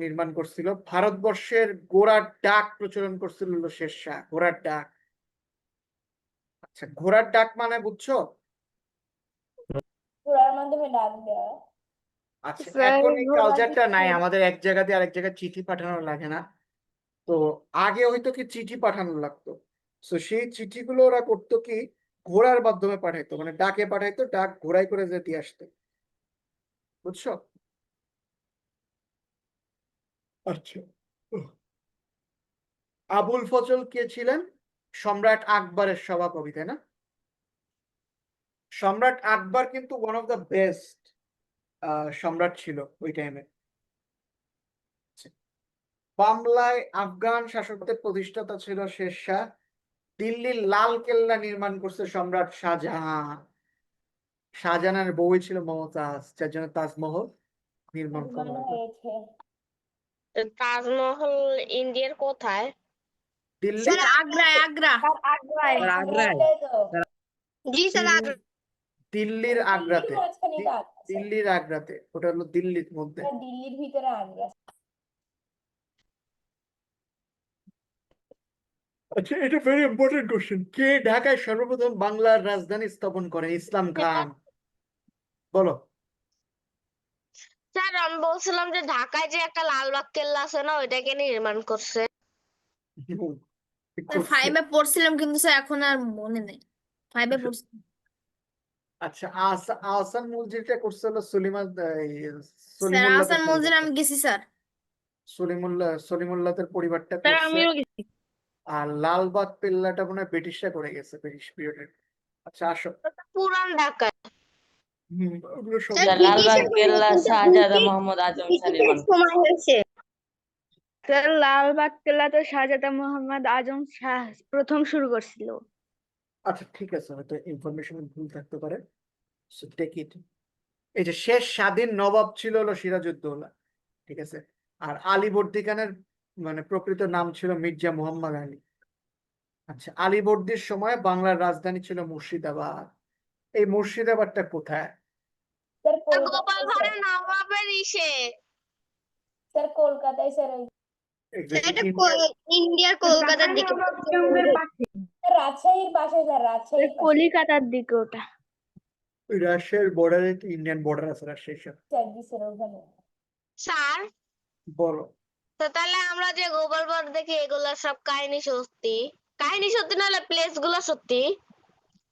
নির্মাণ করছিল। ভারতবর্ষের ঘোড়ার ডাক প্রচলন করছিল হলো শের শাহ, ঘোড়ার ডাক। আচ্ছা ঘোড়ার ডাক মানে বুঝছো? ঘোড়ার মাধ্যমে ডাক দেওয়া। আচ্ছা স্যার এখন এই ঘোড়া কালচারটা নাই, দিচ্ছে। আমাদের এক জায়গা দিয়ে আরেক জায়গায় চিঠি পাঠানো লাগে না। তো আগে হয়তো কি চিঠি পাঠানো লাগতো, তো সেই চিঠিগুলো ওরা করতো কি ঘোড়ার মাধ্যমে পাঠাইতো, মানে ডাকে পাঠাইতো, ডাক ঘোড়ায় করে যে দিয়ে আসতো, বুঝছো? আচ্ছা আবুল ফজল কে ছিলেন? সম্রাট আকবরের সভাকবি, তাই না? সম্রাট আকবর কিন্তু ওয়ান অফ দ্য বেস্ট সম্রাট ছিল ওই টাইমে। বাংলায় আফগান শাসকদের প্রতিষ্ঠাতা ছিল শের শাহ। দিল্লির লাল কেল্লা নির্মাণ করছে সম্রাট শাহজাহান। শাহজাহানের বউই ছিল মমতাজ, যার জন্য তাজমহল নির্মাণ করা হতো। তাজমহল ইন্ডিয়ার কোথায়? দিল্লি, স্যার আগ্রায়, আগ্রা। স্যার আগ্রায়। স্যার আগ্রায়। জি স্যার দিল্লি- দিল্লির আগ্রাতে, মাঝখানেই তো আগ্রা, স্যার। দিল্লির আগ্রাতে, ওটা হলো দিল্লির মধ্যে। দিল্লির ভিতরে আগ্রা। আচ্ছা এটা ভেরি ইম্পর্টেন্ট কোশ্চেন, কে ঢাকায় সর্বপ্রথম বাংলার রাজধানী স্থাপন করেন? ইসলাম খান, বলো। স্যার আমি বলছিলাম যে ঢাকায় যে একটা লালবাগ কেল্লা আছে না, ওইটাকে নির্মাণ করছে। স্যার ফাইভে পড়ছিলাম কিন্তু স্যার এখন আর মনে নেই। ফাইভে পড়ছিলাম। আচ্ছা আহসান মসজিদটা করছে হলো স্যার আহসান মঞ্জিল পরিবারটা। আমি গেছি স্যার। সলিমুল্লাহদের পরিবারটা স্যার করছে। আমিও গেছি। আর লালবাগ কেল্লাটা মনে হয় ব্রিটিশরা করে গেছে, ব্রিটিশ পিরিয়ডের। আচ্ছা আসো। পুরান ঢাকায়। ওগুলো সব স্যার স্যার লালবাগ কেল্লা শাহজাদা মোহাম্মদ আজম শাহ নির্মাণ করেন। সময় হয়েছে। স্যার লালবাগ কেল্লা তো শাহজাদা মোহাম্মদ আজম শাহ প্রথম শুরু করছিল। আচ্ছা ঠিক আছে, হয়তো ইনফরমেশন ভুল থাকতে পারে, সো টেক ইট। এই যে শেষ স্বাধীন নবাব ছিল হলো সিরাজউদ্দৌলা, ঠিক আছে? আর আলীবর্দী খানের মানে প্রকৃত নাম ছিল মির্জা মুহাম্মদ আলী। আচ্ছা আলীবর্দীর সময় বাংলার রাজধানী ছিল মুর্শিদাবাদ। এই মুর্শিদাবাদটা কোথায়? স্যার গোপাল ভাঁড়ের নবাবের ইসে। স্যার কলকাতায় স্যার। Exactly, ইন্ডিয়ার কলকাতার দিকে। রাজশাহীর পাশে স্যার, রাজশাহীর পাশে। কলিকাতার দিকে ওটা। ওই রাশিয়ার বর্ডারে ইন্ডিয়ান বর্ডার আছে, রাশিয়ার সাথে। স্যার জি স্যার ওখানে। স্যার বলো। তো তাহলে আমরা যে গোপাল ভাঁড় দেখি এগুলা সব কাহিনী সত্যি? কাহিনী সত্যি না হলে প্লেস গুলো সত্যি?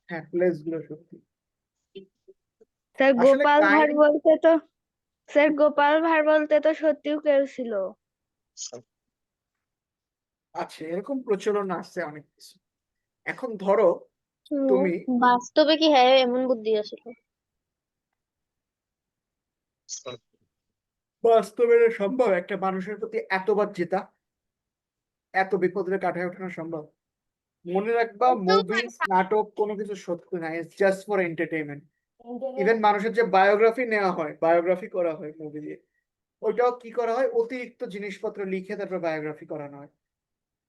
হ্যাঁ প্লেস গুলো সত্যি। স্যার আসলে গোপাল ভাঁড় কাহিনী, বলতে তো স্যার গোপাল ভাঁড় বলতে তো সত্যিও কেউ ছিল। আছে এরকম প্রচলন আছে অনেক কিছু। এখন ধরো তুমি বাস্তবে কি হ্যাঁ এমন বুদ্ধি আসলে? বাস্তবে এটা সম্ভব একটা মানুষের প্রতি এতবার জেতা, এত বিপদে কাটায় ওঠানো সম্ভব? মনে রাখবা, মুভি নাটক কোনো কিছু সত্যি না, it's just for entertainment. Even মানুষের যে বায়োগ্রাফি নেওয়া হয়, বায়োগ্রাফি করা হয় মুভি দিয়ে, ওইটাও কি করা হয়, অতিরিক্ত জিনিসপত্র লিখে তারপর বায়োগ্রাফি করানো হয়,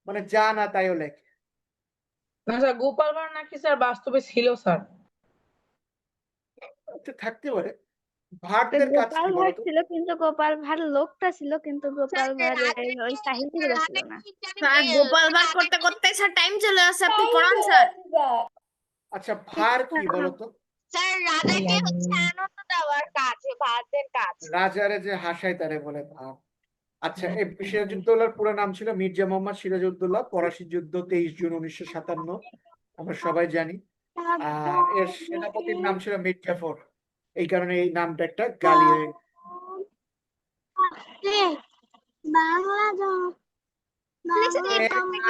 মানে যা না তাইও লেখে। না স্যার, গোপাল ভাঁড় নাকি স্যার বাস্তবে ছিল স্যার। আচ্ছা, থাকতে পারে। তো ভারতের কাজ গোপাল কি ভাঁড় বলতো? ছিল, কিন্তু গোপাল ভাঁড় লোকটা ছিল, কিন্তু গোপাল ভাঁড়ের ওই কাহিনীগুলো ছিল না। স্যার গোপাল ভাঁড় করতে করতে স্যার টাইম চলে আসছে, আপনি পড়ান স্যার। আচ্ছা, ভার কি বলতো? স্যার রাজাকে হচ্ছে আনন্দ দেওয়ার কাজ, ভারতের কাজ। রাজারে যে হাসায় তারে বলে ভার। আচ্ছা, এই সিরাজউদ্দৌলার পুরো নাম ছিল মির্জা মোহাম্মদ সিরাজউদ্দৌলা। ফরাসি যুদ্ধ 23 জুন 1957, আমরা সবাই জানি। আর এর সেনাপতির নাম ছিল মীর জাফর, এই কারণে এই নামটা একটা গালি হয়ে গেছে।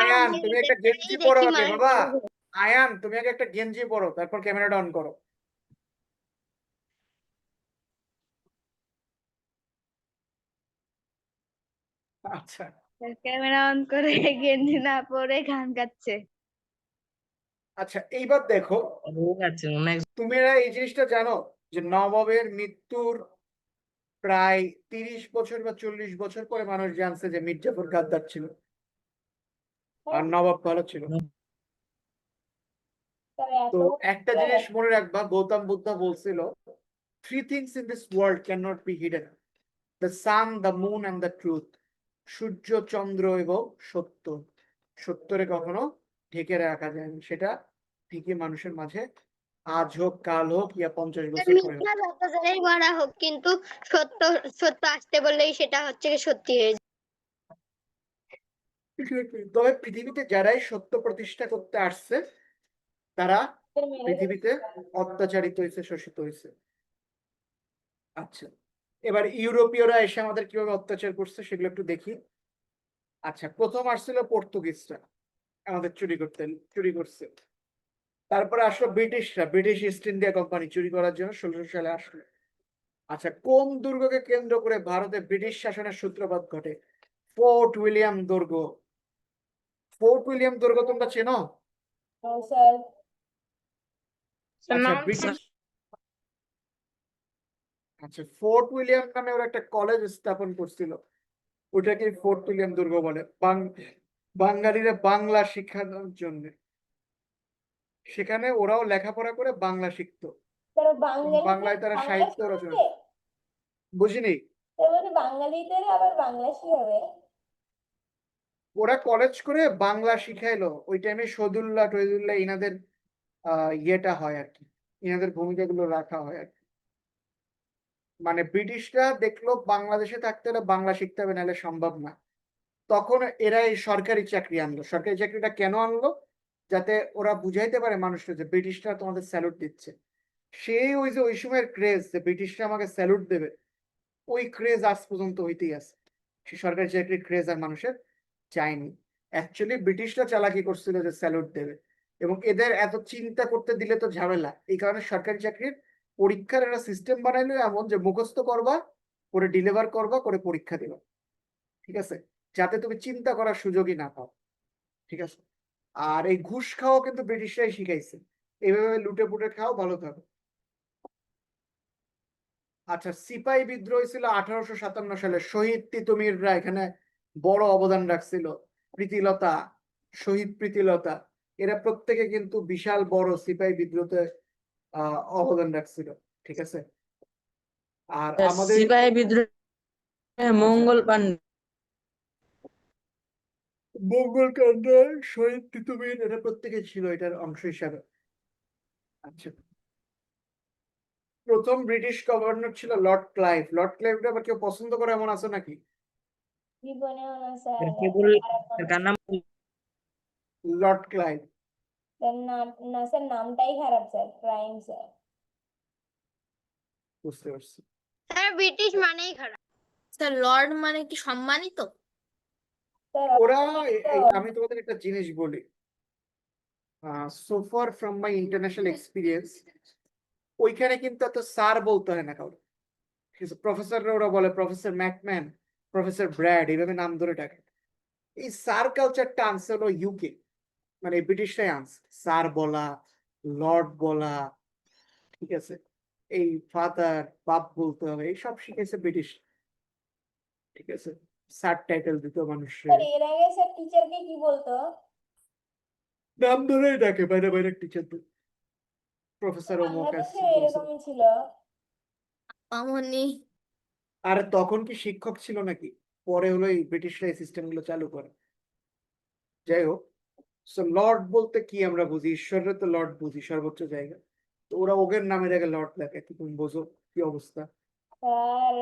আয়ান, তুমি একটা গেঞ্জি পরো আগে বাবা। আয়ান, তুমি আগে একটা গেঞ্জি পরো, তারপর ক্যামেরাটা অন করো। আচ্ছা, ক্যামেরা অন করে গেঞ্জি না পরে গান গাচ্ছে। আচ্ছা, এইবার দেখো, রোগ আছে অনেক। তোমরা এই জিনিসটা জানো যে নবাবের মৃত্যুর প্রায় 30 বছর বা 40 বছর পরে মানুষ জানছে যে মীর জাফর গাদ্দার ছিল আর নবাব ভালো ছিল। তো একটা জিনিস মনে রাখবা, গৌতম বুদ্ধ বলছিল, 3 things in this world cannot be hidden: the sun, the moon and the truth. সূর্য, চন্দ্র এবং সত্য। সত্যরে কখনো ঢেকে রাখা যায় না, সেটা ঠিকই মানুষের মাঝে আজ হোক, কাল হোক, ইয়া 50 বছর পরে হোক। মিথ্যা যত যাই বলা হোক, কিন্তু সত্য সত্য আসতে বললেই সেটা হচ্ছে কি সত্যি হয়ে যায়। তবে পৃথিবীতে যারাই সত্য প্রতিষ্ঠা করতে আসছে, তারা পৃথিবীতে অত্যাচারিত হয়েছে, শোষিত হয়েছে। আচ্ছা, এবার ইউরোপীয়রা এসে আমাদের কিভাবে অত্যাচার করছে সেগুলো একটু দেখি। আচ্ছা, প্রথম আসছিল পর্তুগিজরা, আমাদের চুরি করছে। তারপরে আসলো ব্রিটিশরা, ব্রিটিশ ইস্ট ইন্ডিয়া কোম্পানি চুরি করার জন্য 1600 সালে আসলো। আচ্ছা, কোন দুর্গকে কেন্দ্র করে ভারতে ব্রিটিশ শাসনের সূত্রপাত ঘটে? ফোর্ট উইলিয়াম দুর্গ। ফোর্ট উইলিয়াম দুর্গ তোমরা চেনো? স্যার আচ্ছা, নাম ব্রিটিশ, আচ্ছা, ফোর্ট উইলিয়াম নামে ওরা একটা কলেজ স্থাপন করছিল, ওটাকে ফোর্ট উইলিয়াম দুর্গ বলে। বাঙালিরা বাংলা শিক্ষার জন্য সেখানে ওরাও লেখাপড়া করে বাংলা শিখতো, বাংলায় তারা সাহিত্য রচনা। বুঝিনি? বাঙালিদের আবার বাংলা শিখাবে? ওরা কলেজ করে বাংলা শিখাইলো। ওই টাইমে সদুল্লাহ টহিদুল্লাহ ইনাদের ইয়েটা হয় আর কি, ইনাদের ভূমিকাগুলো রাখা হয় আর কি। মানে ব্রিটিশরা দেখলো বাংলাদেশে থাকতে হলে বাংলা শিখতে হবে, নাহলে সম্ভব না। তখন এরা এই সরকারি চাকরি আনলো। সরকারি চাকরিটা কেন আনলো? যাতে ওরা বুঝাইতে পারে মানুষকে যে ব্রিটিশরা তোমাদের স্যালুট দিচ্ছে। সেই ওই যে ওই সময়ের ক্রেজ যে ব্রিটিশরা আমাকে স্যালুট দেবে, ওই ক্রেজ আজ পর্যন্ত হইতেই আছে। সে সরকারি চাকরির ক্রেজ আর মানুষের চায়নি। অ্যাকচুয়ালি ব্রিটিশরা চালাকি করছিল যে স্যালুট দেবে, এবং এদের এত চিন্তা করতে দিলে তো ঝামেলা। এই কারণে সরকারি চাকরির পরীক্ষার একটা সিস্টেম বানাইলো এমন যে মুখস্থ করবা, করে ডেলিভার করবা, করে পরীক্ষা দিবা, ঠিক আছে, যাতে তুমি চিন্তা করার সুযোগই না পাও, ঠিক আছে। আর এই ঘুষ খাওয়া কিন্তু ব্রিটিশরাই শিখাইছে, এইভাবে লুটে পুটে খাও, ভালো থাকো। আচ্ছা, সিপাহী বিদ্রোহ ছিল 1857 সালে। শহীদ তিতুমিররা এখানে বড় অবদান রাখছিল। প্রীতিলতা, শহীদ প্রীতিলতা, এরা প্রত্যেকে কিন্তু বিশাল বড় সিপাহী বিদ্রোহতে অবদান রাখছিল, ঠিক আছে। আর আমাদের সিপাহী বিদ্রোহে মঙ্গল পান্ডে। মঙ্গল কান্ডা, শহীদ তিতুমির, এরা প্রত্যেকে ছিল এটার অংশ হিসাবে। আচ্ছা, প্রথম ব্রিটিশ গভর্নর ছিল লর্ড ক্লাইভ। লর্ড ক্লাইভটা আবার কেউ পছন্দ করে এমন আছে নাকি? জীবনেও না স্যার। কে বললেন? কার নাম? Lord Clive. না স্যার, নামটাই খারাপ স্যার, ক্রাইম স্যার। বুঝতে পারছি। স্যার ব্রিটিশ মানেই খারাপ। স্যার লর্ড মানে কি সম্মানিত? ওরা আমি তোমাদের একটা জিনিস বলি, so far from my international experience, ওইখানে কিন্তু এত স্যার বলতে হয় না কাউকে। প্রফেসররা ওরা বলে প্রফেসর ম্যাকম্যান, প্রফেসর ব্র্যাড, এইভাবে নাম ধরে ডাকে। এই স্যার কালচারটা আনছে হলো ইউকে, মানে ব্রিটিশরাই আনছে স্যার বলা, লর্ড বলা, ঠিক আছে, এই ফাদার বাপ বলতে হবে, এইসব শিখেছে ব্রিটিশ, ঠিক আছে, স্যার টাইটেল দিত মানুষের, এর আগে স্যার টিচারকে কি বলতো? নাম ধরেই ডাকে, বাইরে বাইরে টিচারদের, প্রফেসর অমুক আছে, এরকমই ছিল। মামনি আর তখন কি শিক্ষক ছিল নাকি? পরে হলো এই ব্রিটিশরা এই সিস্টেম গুলো চালু করে। যাই হোক, সো লর্ড বলতে কি আমরা বুঝি? ঈশ্বরের তো লর্ড বুঝি, সর্বোচ্চ জায়গা। তো ওরা ওগের নামে দেখে লর্ড লেখে, তুমি বোঝো কি অবস্থা।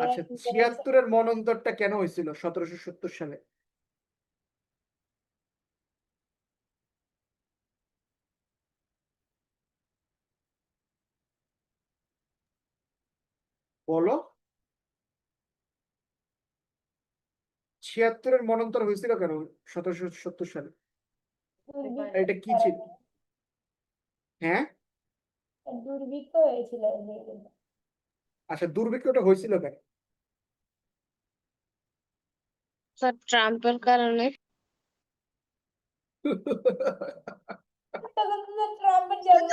আচ্ছা, 76-এর মন্বন্তরটা কেন হয়েছিল 1770 সালে? বলো। 76-এর মন্বন্তর হয়েছিল কেন 1770 সালে? আর এটা কি ছিল? হ্যাঁ, দুর্ভিক্ষ হয়েছিল। আচ্ছা, দুর্ভিক্ষটা হয়েছিল কেন? স্যার ট্রাম্পের কারণে। ট্রাম্পের জন্য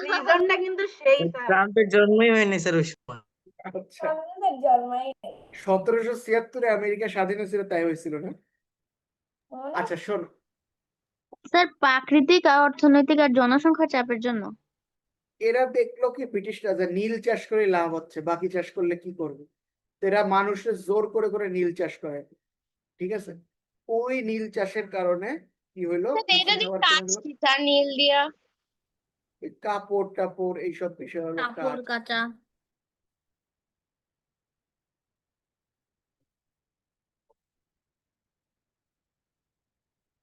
রিজনটা কিন্তু সেই স্যার। ট্রাম্পের জন্মই হয়নি স্যার ওই সময়। আচ্ছা, জন্মাই 1776-এ আমেরিকা স্বাধীন হয়েছিল, তাই হয়েছিল না? আচ্ছা শোন, স্যার প্রাকৃতিক আর অর্থনৈতিক আর জনসংখ্যা চাপের জন্য। এরা দেখলো কি ব্রিটিশরা যে নীল চাষ করে লাভ হচ্ছে, বাকি চাষ করলে কি করবে, তো এরা মানুষের জোর করে করে নীল চাষ করে, ঠিক আছে। ওই নীল চাষের কারণে কি হইলো, এটা দিয়ে আবার কাজ কি স্যার নীল দিয়া? এই কাপড় টাপড় এইসব বিষয় হলো কাপড় কাজ। কাচা।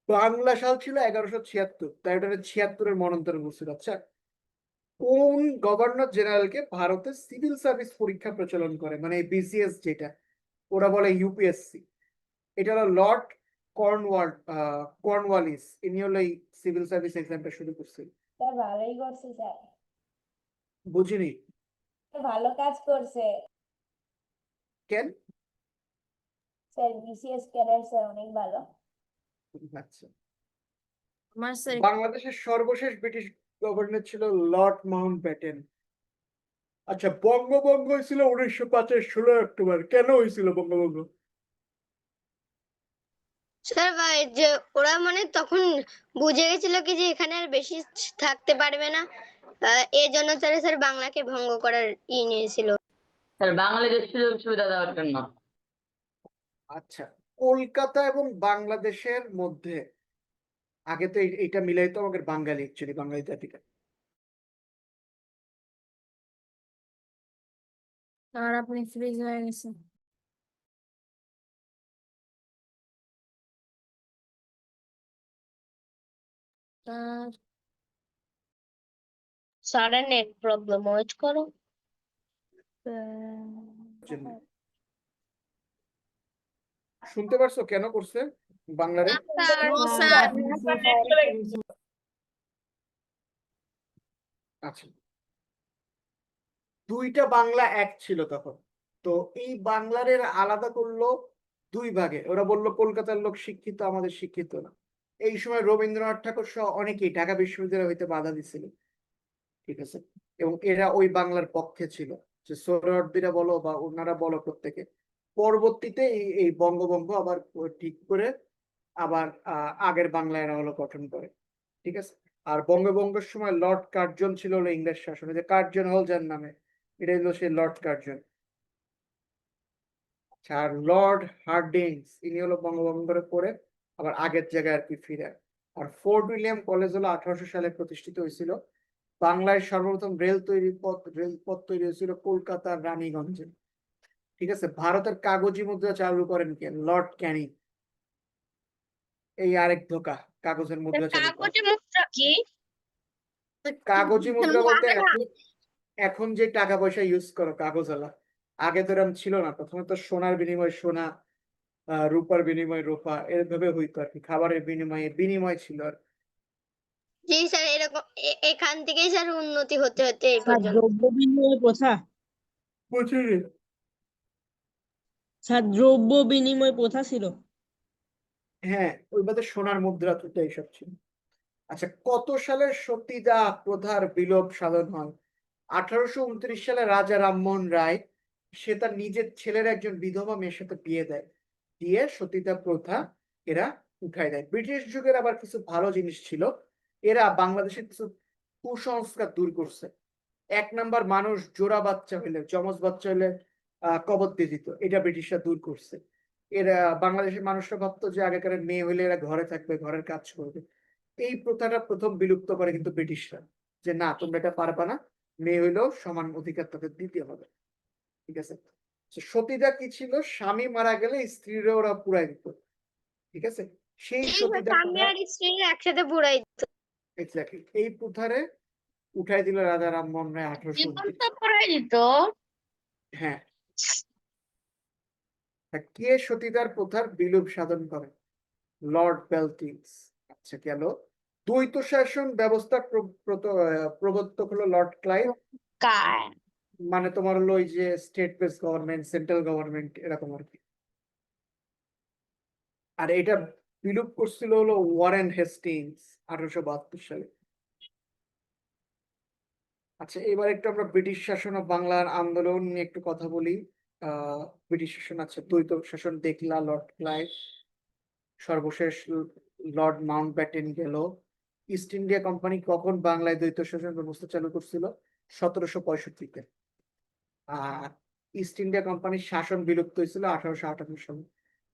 বাংলা সাল ছিল 1176, তাই ওটা 76-এর মন্বন্তর বলছিল। আচ্ছা, কোন গভর্নর জেনারেলকে ভারতের সিভিল সার্ভিস পরীক্ষা প্রচলন করে, মানে বিসিএস যেটা ওরা বলে ইউপিএসসি, এটা হলো লর্ড কর্নওয়ালিস। ইনি হলো এই সিভিল সার্ভিস এক্সামটা শুরু করছিল। স্যার ভালোই করছে স্যার, বুঝিনি ভালো কাজ করছে কেন? স্যার, বিসিএস ক্যাডার স্যার অনেক ভালো। আচ্ছা, আমার স্যার বাংলাদেশের সর্বশেষ ব্রিটিশ গভর্নর ছিল লর্ড মাউন্টব্যাটেন। আচ্ছা, বঙ্গভঙ্গ হয়েছিল 1905-এর 16 অক্টোবর, কেন হয়েছিল বঙ্গভঙ্গ? স্যার যে ওরা মানে তখন বুঝে গেছিল কি যে এখানে আর বেশি থাকতে পারবে না, এই জন্য স্যার বাংলাকে ভঙ্গ করার নিয়েছিল। স্যার বাংলাদেশ সুযোগ সুবিধা দেওয়ার জন্য। আচ্ছা, কলকাতা এবং বাংলাদেশের মধ্যে আগে তো এইটা মিলাই তো আমাদের বাঙালি, অ্যাকচুয়ালি বাঙালি জাতিটা। আর আপনি ফ্রিজ হয়ে গেছেন। আর স্যারের নেট প্রবলেম, ওয়েট করো। শুনতে পারছো কেন করছে বাংলারে? No sir. আচ্ছা, দুইটা বাংলা এক ছিল তখন, তো এই বাংলার আলাদা করলো দুই ভাগে। ওরা বললো কলকাতার লোক শিক্ষিত, আমাদের শিক্ষিত না। এই সময় রবীন্দ্রনাথ ঠাকুর সহ অনেকেই ঢাকা বিশ্ববিদ্যালয় হইতে বাধা দিছিল, ঠিক আছে, এবং এরা ওই বাংলার পক্ষে ছিল, যে সোহরাওয়ার্দীরা বলো বা ওনারা বলো প্রত্যেকে। পরবর্তীতে এই বঙ্গভঙ্গ আবার ঠিক করে আবার আগের বাংলা এরা হলো গঠন করে, ঠিক আছে। আর বঙ্গভঙ্গের সময় লর্ড কার্জন ছিল হলো ইংরেজ শাসনে, যে কার্জন হল যার নামে, এটা হলো সেই লর্ড কার্জন। আর লর্ড হার্ডিংস ইনি হলো বঙ্গভঙ্গের পরে আবার আগের জায়গায় আর কি ফিরে। আর ফোর্ট উইলিয়াম কলেজ হলো 1800 সালে প্রতিষ্ঠিত হয়েছিল। বাংলায় সর্বপ্রথম রেলপথ তৈরি হয়েছিল কলকাতার রানীগঞ্জে, ঠিক আছে। ভারতের কাগজি মুদ্রা চালু করেন কে? লর্ড ক্যানিং। এই আরেক ধোকা, কাগজের মুদ্রা চালু করা। কাগজে মুদ্রা কি? কাগজি মুদ্রা বলতে এখন যে টাকা পয়সা ইউজ করো কাগজওয়ালা, আগে তো এরকম ছিল না। প্রথমে তো সোনার বিনিময় সোনা, রূপার বিনিময় রূপা, এভাবে হইতো আর কি, খাবারের বিনিময়ে বিনিময় ছিল আর। জি স্যার, এরকম এখান থেকেই স্যার উন্নতি হতে হতে এই স্যার পর্যন্ত। দ্রব্য বিনিময় প্রথা, বছরে স্যার দ্রব্য বিনিময় প্রথা ছিল। হ্যাঁ, ওই বাদে সোনার মুদ্রা টুদ্রা এইসব ছিল। আচ্ছা, কত সালে সতীদাহ প্রথার বিলোপ সাধন হয়? 1829 সালে রাজা রামমোহন রায় সে তার নিজের ছেলের একজন বিধবা মেয়ের সাথে বিয়ে দেয়, দিয়ে সতীদাহ প্রথা এরা উঠায় দেয়। ব্রিটিশ যুগের আবার কিছু ভালো জিনিস ছিল, এরা বাংলাদেশের কিছু কুসংস্কার দূর করছে। 1 নাম্বার, মানুষ জোড়া বাচ্চা হইলে, যমজ বাচ্চা হইলে কবর দিয়ে দিত, এটা ব্রিটিশরা দূর করছে। এরা বাংলাদেশের মানুষরা ভাবতো যে আগেকার মেয়ে হইলে এরা ঘরে থাকবে, ঘরের কাজ করবে। এই প্রথাটা প্রথম বিলুপ্ত করে কিন্তু ব্রিটিশরা, যে না তোমরা এটা পারবা না, মেয়ে হইলেও সমান অধিকার তাদের দিতে হবে। ঠিক আছে, তো সতীদাহ কি ছিল? স্বামী মারা গেলে স্ত্রীরা ওরা পুড়াই দিত। ঠিক আছে, সেই জি স্যার, সতীদাহ স্বামী প্রথা আর স্ত্রী একসাথে বুড়াই এক্স্যাক্টলি এই প্রথারে উঠাই দিল রাজা রামমোহন রায় 1829। বুড়াই দিত। হ্যাঁ, তা কে সতীদাহ প্রথার বিলোপ সাধন করে? লর্ড বেলটিন্স। আচ্ছা গেল। দ্বৈত শাসন ব্যবস্থার প্রবর্তক হলো লর্ড ক্লাইভ। কার? মানে তোমার হলো ওই যে state base government, central government এরকম আর কি। আর এটা বিলুপ করছিল হলো ওয়ারেন হেস্টিংস 1872 সালে। আচ্ছা, এবার একটু আমরা ব্রিটিশ শাসন ও বাংলার আন্দোলন নিয়ে একটু কথা বলি। ব্রিটিশ শাসন, আচ্ছা দ্বৈত শাসন দেখলা, লর্ড ক্লাইভ, সর্বশেষ লর্ড মাউন্টব্যাটেন গেল। ইস্ট ইন্ডিয়া কোম্পানি কখন বাংলায় দ্বৈত শাসন ব্যবস্থা চালু করছিল? 1765-তে। আর ইস্ট ইন্ডিয়া কোম্পানির শাসন বিলুপ্ত হয়েছিল 1858 সালে।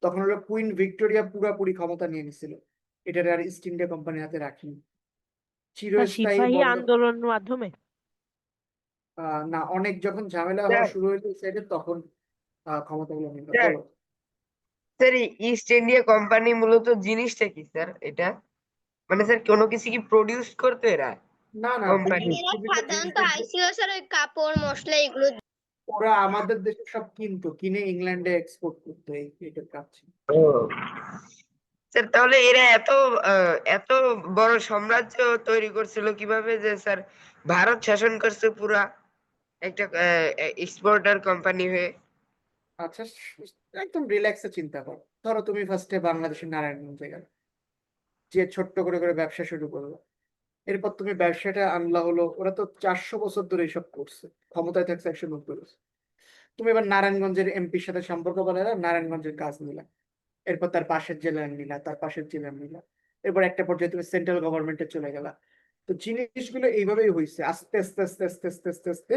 তখন হলো কুইন ভিক্টোরিয়া পুরোপুরি ক্ষমতা নিয়ে নিছিল, এটা আর ইস্ট ইন্ডিয়া কোম্পানি হাতে রাখেনি। চিরস্থায়ী সিপাহী বন্ধ। আন্দোলনের মাধ্যমে। না, অনেক যখন ঝামেলা হওয়া শুরু হইলো এই সাইডে, তখন ক্ষমতাগুলো নিল। স্যার, বলো। স্যার ইস্ট ইন্ডিয়া কোম্পানি মূলত জিনিসটা কি স্যার এটা? মানে স্যার কোনো কিছু কি প্রডিউস করতো এরা না না, কোম্পানি? বিভিন্ন এরা বিভিন্ন সাধারণত জিনিস আইসিও স্যার ওই কাপড় মশলা এগুলো। ওরা আমাদের দেশে সব কিনতো, কিনে ইংল্যান্ডে এক্সপোর্ট করতো, এইটা কাজ ছিল। ও স্যার, তাহলে এরা এত বড় সাম্রাজ্য তৈরি করছিল কিভাবে যে স্যার ভারত শাসন করছে পুরা একটা এক্সপোর্টার কোম্পানি হয়ে? আচ্ছা, একদম রিল্যাক্সে চিন্তা করো। ধরো তুমি ফার্স্টে বাংলাদেশের নারায়ণগঞ্জে গেলে, যে ছোট্ট করে করে ব্যবসা শুরু করলো, এরপর তুমি ব্যবসাটা আনলা হলো, ওরা তো 400 বছর ধরে এইসব করছে, ক্ষমতায় থাকছে 190 বছর। তুমি এবার নারায়ণগঞ্জের এমপির সাথে সম্পর্ক বানালে, নারায়ণগঞ্জের কাজ নিলা, এরপর তার পাশের জেলার নিলা, তার পাশের জেলার নিলা, এরপর একটা পর্যায়ে তুমি সেন্ট্রাল গভর্নমেন্টে চলে গেলা। তো জিনিসগুলো এইভাবেই হয়েছে, আস্তে আস্তে আস্তে আস্তে আস্তে আস্তে আস্তে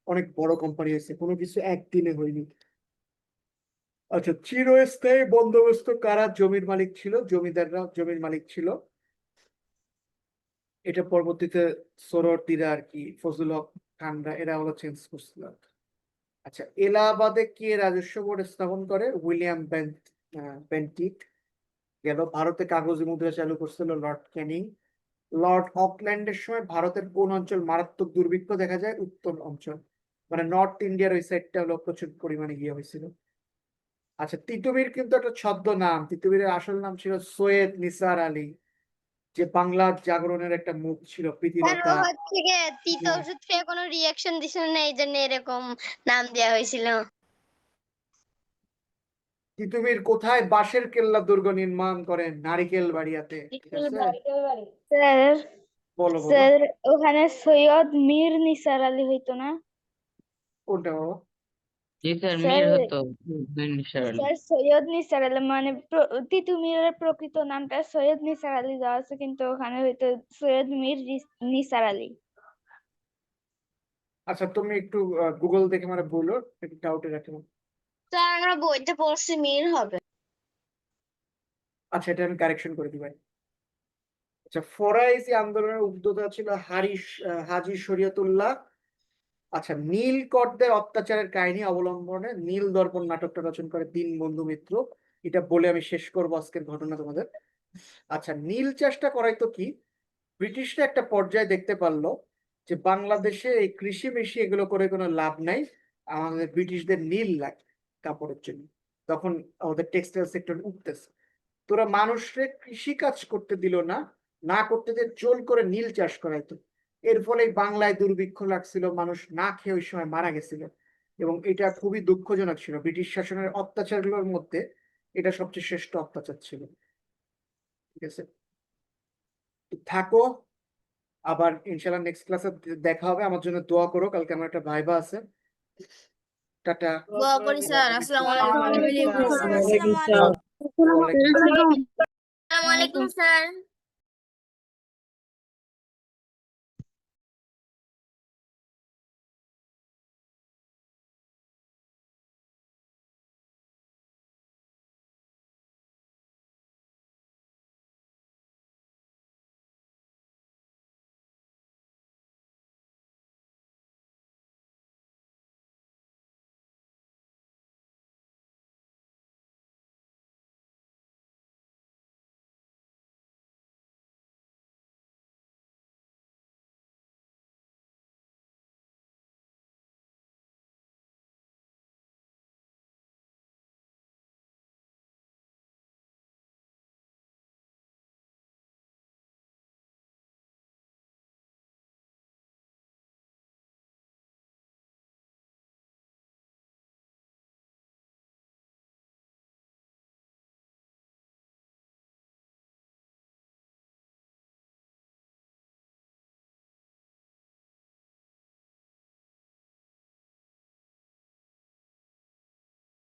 অনেক বড় কোম্পানি হয়েছে, কোনো কিছু একদিনে হয়নি। আচ্ছা, চিরস্থায়ী বন্দোবস্ত কারা জমির মালিক ছিল? জমিদাররা জমির মালিক ছিল। এটা পরবর্তীতে সোহরাওয়ার্দীরা আর কি, ফজলুল হক খানরা, এরা হলো চেঞ্জ করছিল। আচ্ছা, এলাহাবাদে কে রাজস্ব বোর্ড স্থাপন করে? উইলিয়াম বেন্টিক গেল। ভারতে কাগজি মুদ্রা চালু করছিল লর্ড ক্যানিং। লর্ড অকল্যান্ডের সময় ভারতের কোন অঞ্চল মারাত্মক দুর্ভিক্ষ দেখা যায়? উত্তর অঞ্চল, মানে নর্থ ইন্ডিয়ার ওই সাইডটা হলো প্রচুর পরিমাণে গিয়ে হয়েছিল। আচ্ছা, তিতুমির কিন্তু একটা ছদ্ম নাম, তিতুমিরের আসল নাম ছিল সৈয়দ নিসার আলী, যে বাংলা জাগরণের একটা মুখ ছিল, স্যার প্রীতিলতা। ও হচ্ছে গিয়ে তিতো ওষুধ খেয়ে কোনো রিয়াকশন দিছিল না, এই জন্য এরকম নাম দেওয়া হয়েছিল। তিতুমির কোথায় বাঁশের কেল্লা দুর্গ নির্মাণ করেন? নারিকেল বাড়িয়াতে। ঠিক আছে, স্যার বলো বলো। স্যার ওখানে সৈয়দ মীর নিসার আলী হইতো না? কোনটা বাবা? জি স্যার, স্যার মীর হতো নিসার আলী। স্যার সৈয়দ নিসার আলী মানে তিতুমিরের প্রকৃত নামটা সৈয়দ নিসার আলী দেওয়া আছে, কিন্তু ওখানে হয়তো সৈয়দ মীর নিসার আলী। আচ্ছা, তুমি একটু গুগল দেখে মানে বলো, একটু ডাউটে রাখো। স্যার আমরা বইতে পড়ছি মীর হবে। আচ্ছা, এটা আমি কারেকশন করে দিই ভাই। আচ্ছা, ফরাইজি আন্দোলনের উদ্যোক্তা ছিল হাজী শরীয়তুল্লাহ। আচ্ছা, নীলকরদের অত্যাচারের কাহিনী অবলম্বনে নীল দর্পণ নাটকটা রচনা করে দীনবন্ধু মিত্র। এটা বলে আমি শেষ করবো আজকের ঘটনা তোমাদের। আচ্ছা, নীল চাষটা করাইতো কি? ব্রিটিশরা একটা পর্যায়ে দেখতে পারলো যে বাংলাদেশে এই কৃষি মেশি এগুলো করে কোনো লাভ নাই, আমাদের ব্রিটিশদের নীল লাগে কাপড়ের জন্য। তখন আমাদের টেক্সটাইল সেক্টর উঠতেছে, তোরা মানুষরে কৃষি কাজ করতে দিল না, না করতে যে জোর করে নীল চাষ করাইতো। এর ফলে বাংলায় দুর্ভিক্ষ লাগছিল, মানুষ না খেয়ে ওই সময় মারা গেছিল, এবং এটা খুবই দুঃখজনক ছিল। ব্রিটিশ শাসনের অত্যাচারগুলোর মধ্যে এটা সবচেয়ে শ্রেষ্ঠ অত্যাচার ছিল। ঠিক আছে, তো থাকো, আবার ইনশাল্লাহ নেক্সট ক্লাসে দেখা হবে। আমার জন্য দোয়া করো, কালকে আমার একটা ভাইবা আছে। টাটা। দোয়া করি স্যার। আসসালামু আলাইকুম। ওয়ালাইকুম আসসালাম। ওয়ালাইকুম আসসালাম। আসসালামু আলাইকুম স্যার।